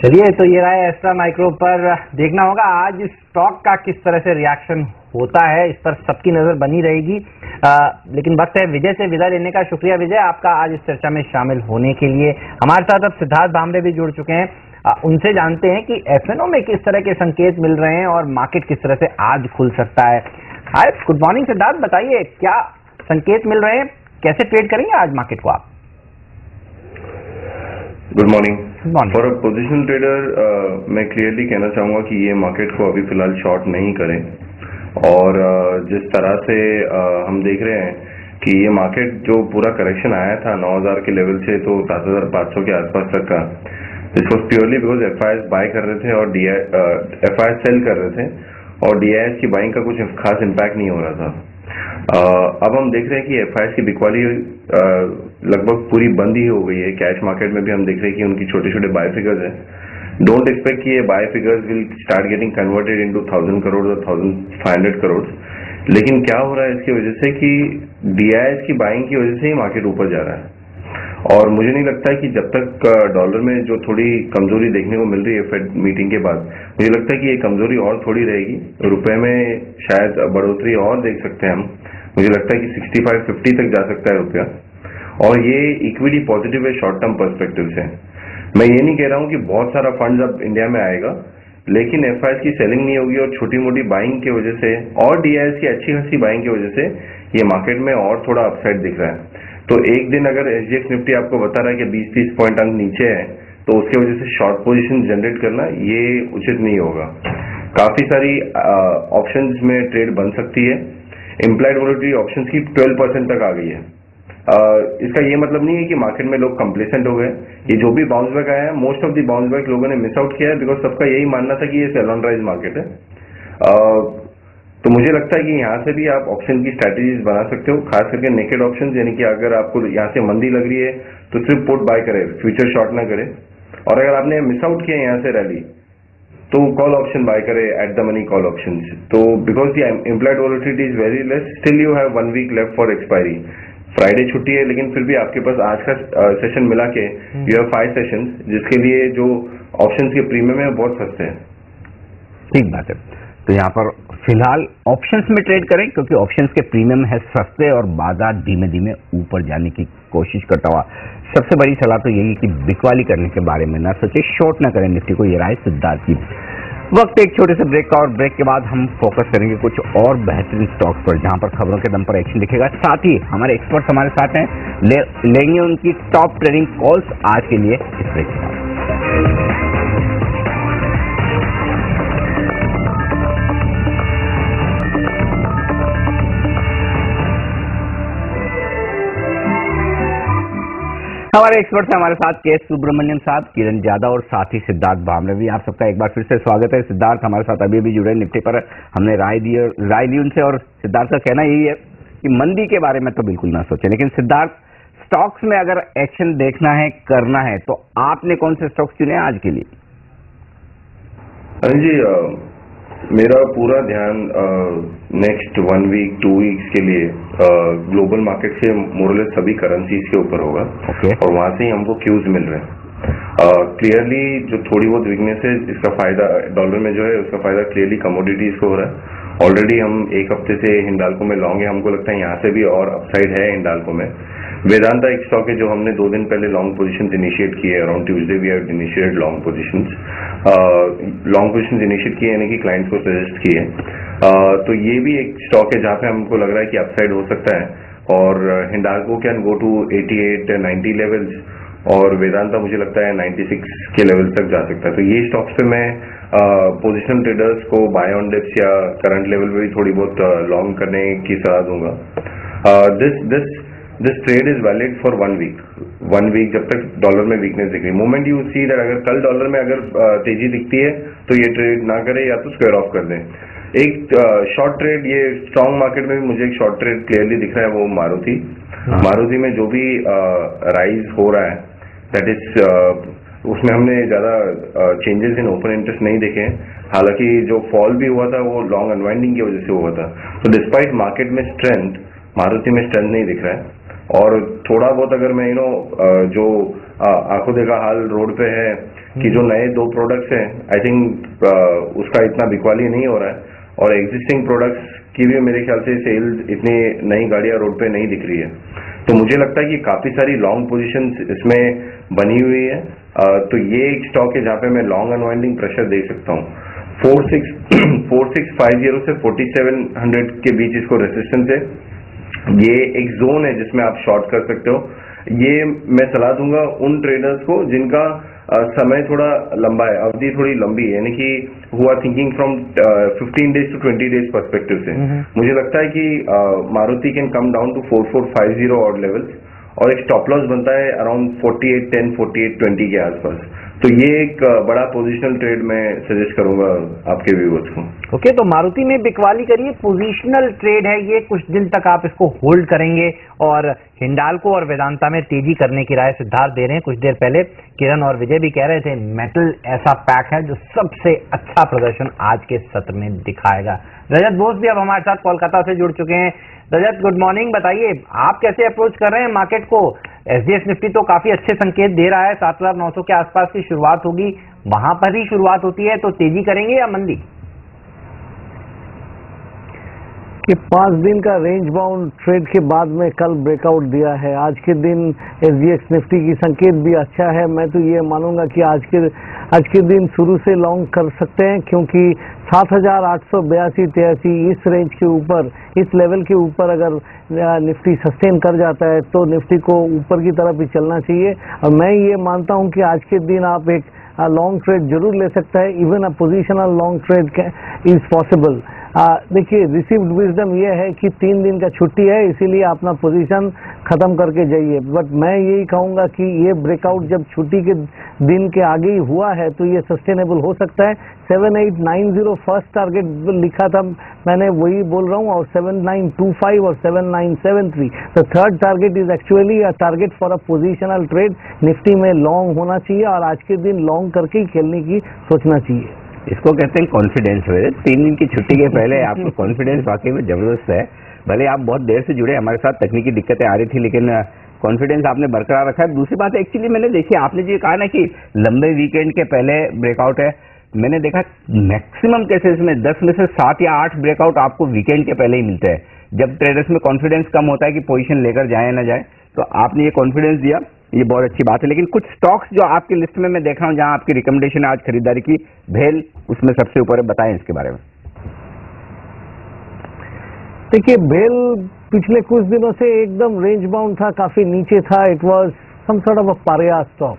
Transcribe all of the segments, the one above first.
चलिए, तो ये रहा है एस्ट्रा माइक्रो पर। देखना होगा आज स्टॉक का किस तरह से रिएक्शन होता है, इस पर सबकी नजर बनी रहेगी। लेकिन वक्त है विजय से विदा लेने का। शुक्रिया विजय आपका आज इस चर्चा में शामिल होने के लिए। हमारे साथ अब सिद्धार्थ भामरे भी जुड़ चुके हैं, उनसे जानते हैं कि एफएनओ में किस तरह के संकेत मिल रहे हैं और मार्केट किस तरह से आज खुल सकता है। हाय, गुड मॉर्निंग सिद्धार्थ, बताइए क्या संकेत मिल रहे हैं, कैसे ट्रेड करेंगे आज मार्केट को आप? Good morning. For a positional trader मैं क्लियरली कहना चाहूंगा कि ये मार्केट को अभी फिलहाल शॉर्ट नहीं करें। और जिस तरह से हम देख रहे हैं कि ये मार्केट जो पूरा करेक्शन आया था 9000 के लेवल से तो 7500 के आसपास तक का, this was purely because FIIs buy कर रहे थे और एफआईएस सेल कर रहे थे और डीआईएस की बाइंग का कुछ खास इम्पैक्ट नहीं हो रहा था। अब हम देख रहे हैं कि एफआईएस की बिकवाली लगभग पूरी बंद ही हो गई है। कैश मार्केट में भी हम देख रहे हैं कि उनकी छोटे छोटे बाय फिगर्स हैं। डोंट एक्सपेक्ट कि ये buy figures will start getting converted into 1000 crore और 1500 करोड़। लेकिन क्या हो रहा है इसकी वजह से कि डीआईएस की बाइंग की वजह से ही मार्केट ऊपर जा रहा है। और मुझे नहीं लगता है कि जब तक डॉलर में जो थोड़ी कमजोरी देखने को मिल रही है फेड मीटिंग के बाद, मुझे लगता है कि ये कमजोरी और थोड़ी रहेगी। रुपए में शायद बढ़ोतरी और देख सकते हैं हम। मुझे लगता है कि 65-50 तक जा सकता है रुपया। और ये इक्विटी पॉजिटिव है शॉर्ट टर्म पर्सपेक्टिव से। मैं ये नहीं कह रहा हूँ कि बहुत सारा फंड्स अब इंडिया में आएगा, लेकिन एफआईएस की सेलिंग नहीं होगी और छोटी मोटी बाइंग की वजह से और डीआईएस की अच्छी खासी बाइंग की वजह से ये मार्केट में और थोड़ा अपसाइड दिख रहा है। तो एक दिन अगर एसजीएक्स निफ्टी आपको बता रहा है कि 20-30 पॉइंट अंक नीचे है तो उसके वजह से शॉर्ट पोजीशन जनरेट करना ये उचित नहीं होगा। काफी सारी ऑप्शंस में ट्रेड बन सकती है। इम्प्लाइड वोलेटिलिटी ऑप्शंस की 12% तक आ गई है। इसका ये मतलब नहीं है कि मार्केट में लोग कंप्लेसेंट हो गए। ये जो भी बाउंस बैक आया है, most of the bounce back लोगों ने मिस आउट किया है बिकॉज सबका यही मानना था कि ये सेल ऑन राइज मार्केट है। तो मुझे लगता है कि यहाँ से भी आप ऑप्शन की स्ट्रैटेजीज बना सकते हो, खास करके नेकेड ऑप्शन, यानी कि अगर आपको यहाँ से मंदी लग रही है तो सिर्फ पुट बाय करें, फ्यूचर शॉर्ट ना करें। और अगर आपने मिस आउट किया यहाँ से रैली तो कॉल ऑप्शन बाय करें, at the money call options. तो because the implied volatility is very less, still you have 1 week left for expiry. Friday छुट्टी है लेकिन फिर भी आपके पास आज का सेशन मिला के यू हैव 5 सेशंस, जिसके लिए जो ऑप्शंस के प्रीमियम है बहुत सस्ते हैं। ठीक बात है। तो यहाँ पर फिलहाल ऑप्शंस में ट्रेड करें क्योंकि ऑप्शंस के प्रीमियम है सस्ते और बाजार धीमे धीमे ऊपर जाने की कोशिश करता हुआ। सबसे बड़ी सलाह तो यही कि बिकवाली करने के बारे में ना सोचे, शॉर्ट ना करें निफ्टी को। ये राय सिद्धार्थ की। वक्त एक छोटे से ब्रेक का, और ब्रेक के बाद हम फोकस करेंगे कुछ और बेहतरीन स्टॉक्स पर जहां पर खबरों के दम पर एक्शन दिखेगा। साथ ही हमारे एक्सपर्ट्स हमारे साथ हैं, लेंगे उनकी टॉप ट्रेडिंग कॉल्स आज के लिए इस ब्रेक के बाद। हमारे एक्सपर्ट है हमारे साथ के सुब्रमण्यम साहब, किरण यादव और साथ ही सिद्धार्थ भामरे भी। आप सबका एक बार फिर से स्वागत है। सिद्धार्थ हमारे साथ अभी भी जुड़े निफ्टी पर हमने राय ली उनसे, और सिद्धार्थ का कहना यही है कि मंदी के बारे में तो बिल्कुल ना सोचे। लेकिन सिद्धार्थ, स्टॉक्स में अगर एक्शन देखना है, करना है, तो आपने कौन से स्टॉक्स चुने आज के लिए? जी, मेरा पूरा ध्यान नेक्स्ट 1 वीक 2 वीक्स के लिए ग्लोबल मार्केट से मोरलेस सभी करेंसीज के ऊपर होगा। और वहां से ही हमको क्यूज मिल रहे हैं। क्लियरली जो थोड़ी बहुत वीकनेस है, इसका फायदा डॉलर में जो है उसका फायदा क्लियरली कमोडिटीज को हो रहा है। ऑलरेडी हम एक हफ्ते से हिंडाल्को में लॉन्ग है, हमको लगता है यहाँ से भी और अपसाइड है हिंडाल्को में। वेदांता एक स्टॉक है जो हमने 2 दिन पहले लॉन्ग पोजीशंस इनिशिएट किए। Around Tuesday we have initiated long positions. Long positions initiate किए यानी कि क्लाइंट्स को सजेस्ट किए। तो ये भी एक स्टॉक है जहां पे हमको लग रहा है कि अपसाइड हो सकता है। और Hindalco can go to 88-90 levels, और वेदांता मुझे लगता है 96 के लेवल तक जा सकता है। तो ये स्टॉक्स पे मैं पोजिशनल ट्रेडर्स को बाय ऑन डिप्स या करंट लेवल पे भी थोड़ी बहुत लॉन्ग करने की सलाह दूंगा। This trade is valid for 1 week. 1 week जब तक डॉलर में वीकनेस दिख रही, मोमेंट यू सी दैट अगर कल डॉलर में अगर तेजी दिखती है तो ये ट्रेड ना करें या तो स्क्वायर ऑफ कर दें। एक शॉर्ट ट्रेड, ये स्ट्रॉन्ग मार्केट में भी मुझे एक शॉर्ट ट्रेड क्लियरली दिख रहा है, वो मारुति में जो भी राइज हो रहा है, दैट इज उसमें हमने ज्यादा चेंजेस इन ओपन इंटरेस्ट नहीं देखे हैं। हालांकि जो फॉल भी हुआ था वो लॉन्ग अनवाइंडिंग की वजह से हुआ था। तो डिस्पाइट मार्केट में स्ट्रेंथ, मारुति में स्ट्रेंथ नहीं दिख रहा है। और थोड़ा बहुत अगर मैं जो आंखों देखा हाल रोड पे है कि जो नए 2 प्रोडक्ट्स हैं आई थिंक उसका इतना बिकवाली नहीं हो रहा है और एग्जिस्टिंग प्रोडक्ट्स की भी मेरे ख्याल से सेल्स इतनी नई गाड़ियां रोड पे नहीं दिख रही है। तो मुझे लगता है कि काफी सारी लॉन्ग पोजीशन इसमें बनी हुई है। तो ये एक स्टॉक है जहां पे मैं लॉन्ग अनवाइंडिंग प्रेशर देख सकता हूँ। 4650 से 4700 के बीच इसको रेसिस्टेंस है। ये एक जोन है जिसमें आप शॉर्ट कर सकते हो। ये मैं सलाह दूंगा उन ट्रेडर्स को जिनका समय थोड़ा लंबा है, अवधि थोड़ी लंबी है, यानी कि who are thinking from 15 days to 20 days perspective से। मुझे लगता है कि Maruti can come down to 4450 odd levels और एक स्टॉप लॉस बनता है अराउंड 4810 4820 के आसपास। तो ये एक बड़ा पोजिशनल ट्रेड मैं सजेस्ट करूंगा आपके व्यूअर्स को। ओके, तो मारुति में बिकवाली करिए, पोजिशनल ट्रेड है ये, कुछ दिन तक आप इसको होल्ड करेंगे। और हिंडाल्को और वेदांता में तेजी करने की राय सिद्धार्थ दे रहे हैं। कुछ देर पहले किरण और विजय भी कह रहे थे मेटल ऐसा पैक है जो सबसे अच्छा प्रदर्शन आज के सत्र में दिखाएगा। रजत बोस भी अब हमारे साथ कोलकाता से जुड़ चुके हैं। रजत, गुड मॉर्निंग। बताइए आप कैसे अप्रोच कर रहे हैं मार्केट को? एसजीएक्स निफ्टी तो काफी अच्छे संकेत दे रहा है, 7900 के आसपास की शुरुआत होगी, वहां पर ही शुरुआत होती है, तो तेजी करेंगे या मंदी? कि 5 दिन का रेंज बाउंड ट्रेड के बाद में कल ब्रेकआउट दिया है। आज के दिन एसजीएक्स निफ्टी की संकेत भी अच्छा है। मैं तो ये मानूंगा कि आज के दिन शुरू से लॉन्ग कर सकते हैं, क्योंकि 7882-83 इस रेंज के ऊपर, इस लेवल के ऊपर अगर निफ्टी सस्टेन कर जाता है तो निफ्टी को ऊपर की तरफ ही चलना चाहिए। और मैं ये मानता हूं कि आज के दिन आप एक लॉन्ग ट्रेड जरूर ले सकता है। Even a positional long trade is possible. देखिए, रिसीव्ड विजडम ये है कि 3 दिन का छुट्टी है, इसीलिए अपना पोजीशन खत्म करके जाइए। बट मैं यही कहूंगा कि ये ब्रेकआउट जब छुट्टी के दिन के आगे ही हुआ है तो ये सस्टेनेबल हो सकता है। 7890 फर्स्ट टारगेट लिखा था मैंने, वही बोल रहा हूँ, और 7925 और 7973 तो third target is actually a target for a positional trade. Nifty में लॉन्ग होना चाहिए और आज के दिन लॉन्ग करके ही खेलने की सोचना चाहिए। इसको कहते हैं कॉन्फिडेंस। 3 दिन की छुट्टी के पहले आपको कॉन्फिडेंस वाकई में जबरदस्त है। भले आप बहुत देर से जुड़े, हमारे साथ तकनीकी दिक्कतें आ रही थी, लेकिन कॉन्फिडेंस आपने बरकरार रखा है। दूसरी बात एक्चुअली मैंने देखी, आपने जो कहा ना कि लंबे वीकेंड के पहले ब्रेकआउट है, मैंने देखा मैक्सिमम केसेस में 10 में से 7 या 8 ब्रेकआउट आपको वीकेंड के पहले ही मिलते हैं, जब ट्रेडर्स में कॉन्फिडेंस कम होता है कि पोजीशन लेकर जाए ना जाए। तो आपने ये कॉन्फिडेंस दिया, ये बहुत अच्छी बात है। लेकिन कुछ स्टॉक्स जो आपकी लिस्ट में मैं देख रहा हूं जहां आपकी रिकमेंडेशन है आज खरीदारी की, भेल उसमें सबसे ऊपर है, बताएं इसके बारे में। देखिए, भेल पिछले कुछ दिनों से एकदम रेंज बाउंड था, काफी नीचे था। It was some sort of a pariah stock.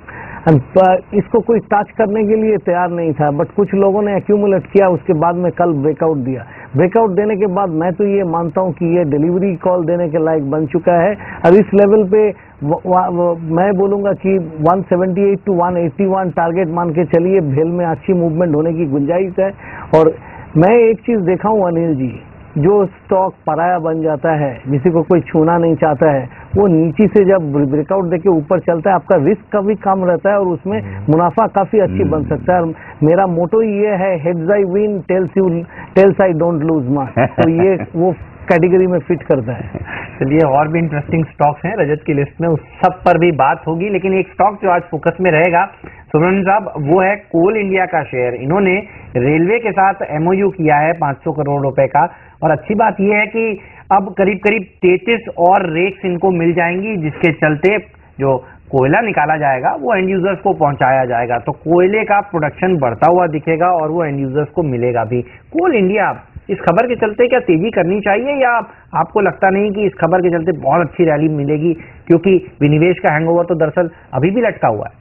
इसको कोई टच करने के लिए तैयार नहीं था, बट कुछ लोगों ने एक्यूमुलेट किया, उसके बाद में कल ब्रेकआउट दिया। ब्रेकआउट देने के बाद मैं तो ये मानता हूं कि ये डिलीवरी कॉल देने के लायक बन चुका है। और इस लेवल पे मैं बोलूंगा कि 178 to 181 टारगेट मान के चलिए, भेल में अच्छी मूवमेंट होने की गुंजाइश है। और मैं एक चीज देखा हूं अनिल जी, जो स्टॉक पराया बन जाता है, जिसी को कोई छूना नहीं चाहता है, वो नीचे से जब ब्रेकआउट देके ऊपर चलता है, आपका रिस्क काफी कम रहता है और उसमें मुनाफा काफी अच्छी बन सकता है। मेरा मोटो ये है, heads I win, tails I don't lose much. तो ये वो कैटेगरी में फिट करता है। चलिए, और भी इंटरेस्टिंग स्टॉक्स हैं रजत की लिस्ट में, उस सब पर भी बात होगी। लेकिन एक स्टॉक जो आज फोकस में रहेगा सुब्रमण्यम साहब, वो है कोल इंडिया का शेयर। इन्होंने रेलवे के साथ एमओयू किया है 500 करोड़ रुपए का, और अच्छी बात यह है कि अब करीब करीब 33 और रेक्स इनको मिल जाएंगी, जिसके चलते जो कोयला निकाला जाएगा वो एंड यूजर्स को पहुंचाया जाएगा। तो कोयले का प्रोडक्शन बढ़ता हुआ दिखेगा और वो एंड यूजर्स को मिलेगा भी। कोल इंडिया, इस खबर के चलते क्या तेजी करनी चाहिए, या आपको लगता नहीं कि इस खबर के चलते बहुत अच्छी रैली मिलेगी, क्योंकि विनिवेश का हैंगओवर तो दरअसल अभी भी लटका हुआ है?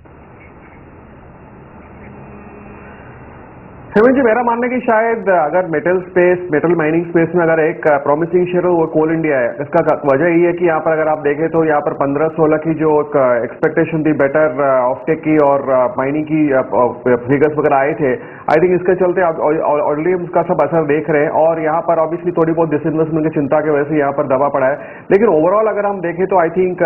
हेमंत जी, मेरा मानना है कि शायद अगर मेटल माइनिंग स्पेस में अगर एक प्रॉमिसिंग शेयर हो वो कोल इंडिया है। इसका वजह यही है कि यहाँ पर अगर आप देखें तो यहाँ पर 15-16 की जो एक्सपेक्टेशन थी बेटर ऑफटेक की और माइनिंग की फिगर्स वगैरह आए थे, आई थिंक इसके चलते ऑलरेडी उसका सब असर देख रहे हैं। और यहाँ पर ऑब्वियसली थोड़ी बहुत डिसइन्वेस्टमेंट की चिंता की वजह से यहाँ पर दबा पड़ा है। लेकिन ओवरऑल अगर हम देखें तो आई थिंक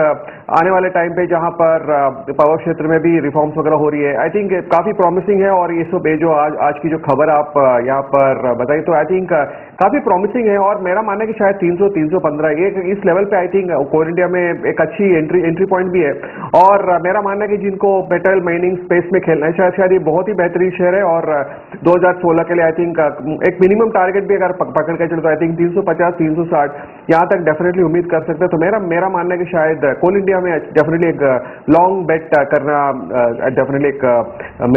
आने वाले टाइम पे जहाँ पर पावर क्षेत्र में भी रिफॉर्म्स वगैरह हो रही है, आई थिंक काफी प्रॉमिसिंग है। और ये सब जो आज की जो खबर आप यहाँ पर बताई तो आई थिंक काफी प्रॉमिसिंग है और मेरा मानना है कि शायद 300 315 ये इस लेवल पे आई थिंक कोल इंडिया में एक अच्छी एंट्री पॉइंट भी है। और मेरा मानना है कि जिनको मेटल माइनिंग स्पेस में खेलना है शायद ये बहुत ही बेहतरीन शेयर है और 2016 के लिए आई थिंक एक मिनिमम टारगेट भी अगर पकड़ के चले तो आई थिंक 350 360 यहाँ तक डेफिनेटली उम्मीद कर सकते हैं। तो मेरा मानना है कि शायद कोल इंडिया में डेफिनेटली एक लॉन्ग बेट करना डेफिनेटली एक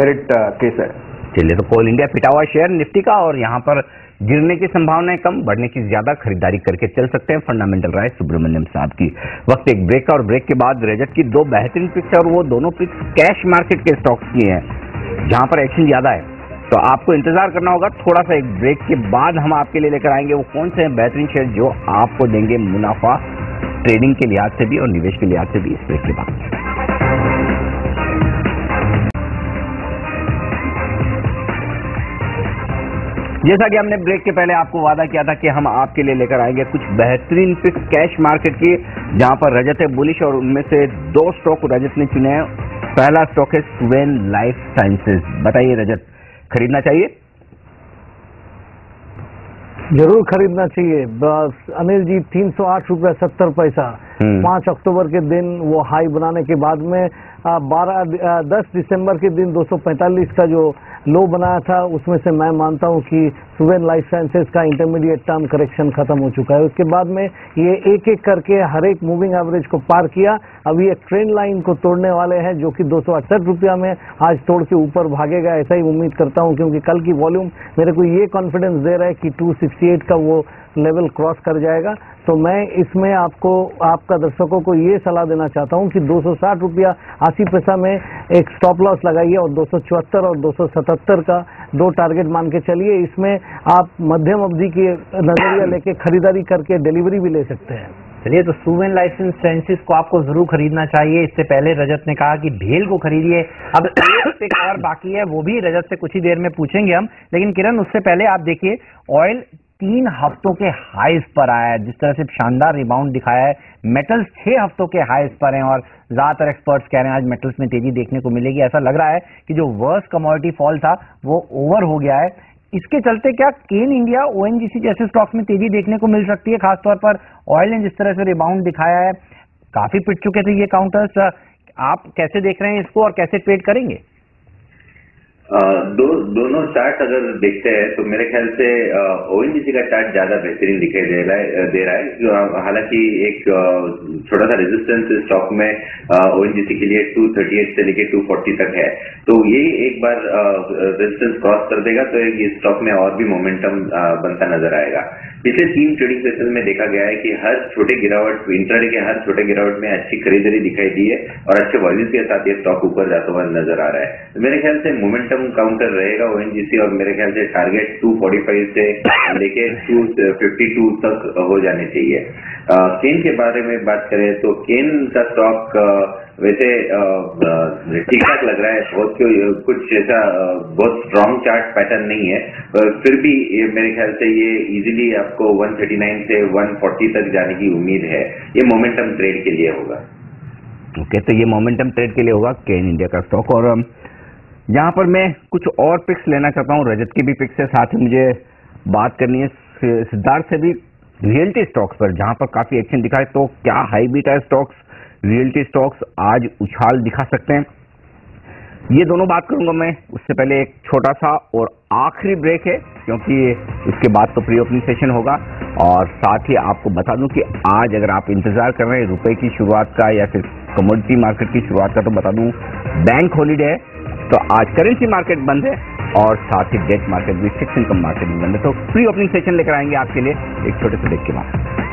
मेरिट केस है। चलिए, तो कोल इंडिया पिटा हुआ शेयर निफ्टी का और यहाँ पर गिरने की संभावनाएं कम, बढ़ने की ज्यादा, खरीदारी करके चल सकते हैं। फंडामेंटल राय सुब्रमण्यम साहब की। वक्त एक ब्रेक का और ब्रेक के बाद रजत की दो बेहतरीन पिक्स और वो दोनों पिक्स कैश मार्केट के स्टॉक्स की हैं जहां पर एक्शन ज्यादा है। तो आपको इंतजार करना होगा थोड़ा सा, एक ब्रेक के बाद हम आपके लिए लेकर आएंगे वो कौन से बेहतरीन शेयर जो आपको देंगे मुनाफा ट्रेडिंग के लिहाज से भी और निवेश के लिहाज से भी, इस ब्रेक के बाद। जैसा कि हमने ब्रेक के पहले आपको वादा किया था कि हम आपके लिए लेकर आएंगे कुछ बेहतरीन पिक्स कैश मार्केट की जहां पर रजत है बुलिश और उनमें से दो स्टॉक रजत ने चुने हैं। पहला स्टॉक है सुवेन लाइफ साइंसेज। बताइए रजत, खरीदना चाहिए? जरूर खरीदना चाहिए। बस अनिल जी 308 रुपये 70 पैसा 5 अक्टूबर के दिन वो हाई बनाने के बाद में 10 दिसंबर के दिन 245 का जो लो बनाया था उसमें से मैं मानता हूं कि सुवेन लाइफ साइंसेज का इंटरमीडिएट टर्म करेक्शन खत्म हो चुका है। उसके बाद में ये एक एक करके हर एक मूविंग एवरेज को पार किया। अभी एक ट्रेंड लाइन को तोड़ने वाले हैं जो कि 268 रुपया में आज तोड़ के ऊपर भागेगा, ऐसा ही उम्मीद करता हूं क्योंकि कल की वॉल्यूम मेरे को ये कॉन्फिडेंस दे रहा है कि 268 का वो लेवल क्रॉस कर जाएगा। तो मैं इसमें आपका दर्शकों को ये सलाह देना चाहता हूं कि 260 रुपया 80 पैसा में एक स्टॉप लॉस लगाइए और 274 और 277 का दो टारगेट मान के चलिए। इसमें आप मध्यम अवधि की नजरिया लेके खरीदारी करके डिलीवरी भी ले सकते हैं। चलिए, तो सुवेन लाइफ साइंसेज को आपको जरूर खरीदना चाहिए। इससे पहले रजत ने कहा कि भेल को खरीदिए। अब एक पिक और बाकी है, वो भी रजत से कुछ ही देर में पूछेंगे हम। लेकिन किरण, उससे पहले आप देखिए ऑयल 3 हफ्तों के हाईज पर आया है, जिस तरह से शानदार रिबाउंड दिखाया है। मेटल्स 6 हफ्तों के हाईज पर हैं और ज्यादातर एक्सपर्ट्स कह रहे हैं आज मेटल्स में तेजी देखने को मिलेगी। ऐसा लग रहा है कि जो वर्स्ट कमोडिटी फॉल था वो ओवर हो गया है। इसके चलते क्या केन इंडिया, ओएनजीसी जैसे स्टॉक्स में तेजी देखने को मिल सकती है? खासतौर पर ऑयल ने जिस तरह से रिबाउंड दिखाया है, काफी पिट चुके थे ये काउंटर्स। आप कैसे देख रहे हैं इसको और कैसे ट्रेड करेंगे? दोनों चार्ट अगर देखते हैं तो मेरे ख्याल से ओएनजीसी का चार्ट ज्यादा बेहतरीन दिखाई दे रहा है। हालांकि एक छोटा सा रेजिस्टेंस स्टॉक में ओएनजीसी के लिए 238 से लेके 240 तक है, तो ये एक बार रेजिस्टेंस क्रॉस कर देगा तो ये स्टॉक में और भी मोमेंटम बनता नजर आएगा। पिछले 3 ट्रेडिंग सेशन में देखा गया है कि हर छोटे गिरावट, इंट्राडे के हर छोटे गिरावट में अच्छी खरीदारी दिखाई दी है और अच्छे वॉल्यूम के साथ ये स्टॉक ऊपर जाता हुआ नजर आ रहा है। तो मेरे ख्याल से मोमेंटम काउंटर रहेगा ओएनजीसी और मेरे ख्याल से टारगेट 245 से लेके 252 तक हो जाने चाहिए। केन के बारे में बात करें तो केन का स्टॉक वैसे ठीक ठाक लग रहा है, बहुत कुछ ऐसा बहुत स्ट्रॉन्ग चार्ट पैटर्न नहीं है, फिर भी मेरे ख्याल से ये इजीली आपको 139 से 140 तक जाने की उम्मीद है। ये मोमेंटम ट्रेड के लिए होगा। ओके, तो ये मोमेंटम ट्रेड के लिए होगा केन इंडिया का स्टॉक। और यहाँ पर मैं कुछ और पिक्स लेना चाहता हूँ, रजत की भी पिक्स है, साथ ही मुझे बात करनी है सिद्धार्थ से भी रियल्टी स्टॉक्स पर जहां पर काफी एक्शन दिखा है। तो क्या high beta stocks, realty stocks आज उछाल दिखा सकते हैं? ये दोनों बात करूंगा मैं। उससे पहले एक छोटा सा और आखिरी ब्रेक है क्योंकि उसके बाद तो प्री ओपनिंग सेशन होगा। और साथ ही आपको बता दूं कि आज अगर आप इंतजार कर रहे हैं रुपए की शुरुआत का या फिर कमोडिटी मार्केट की शुरुआत का, तो बता दूं बैंक हॉलीडे है, तो आज करेंसी मार्केट बंद है और साथ ही डेट मार्केट भी, फिक्स इनकम मार्केट भी बंद है। तो प्री ओपनिंग सेशन लेकर आएंगे आपके लिए एक छोटे से ब्रेक के बाद।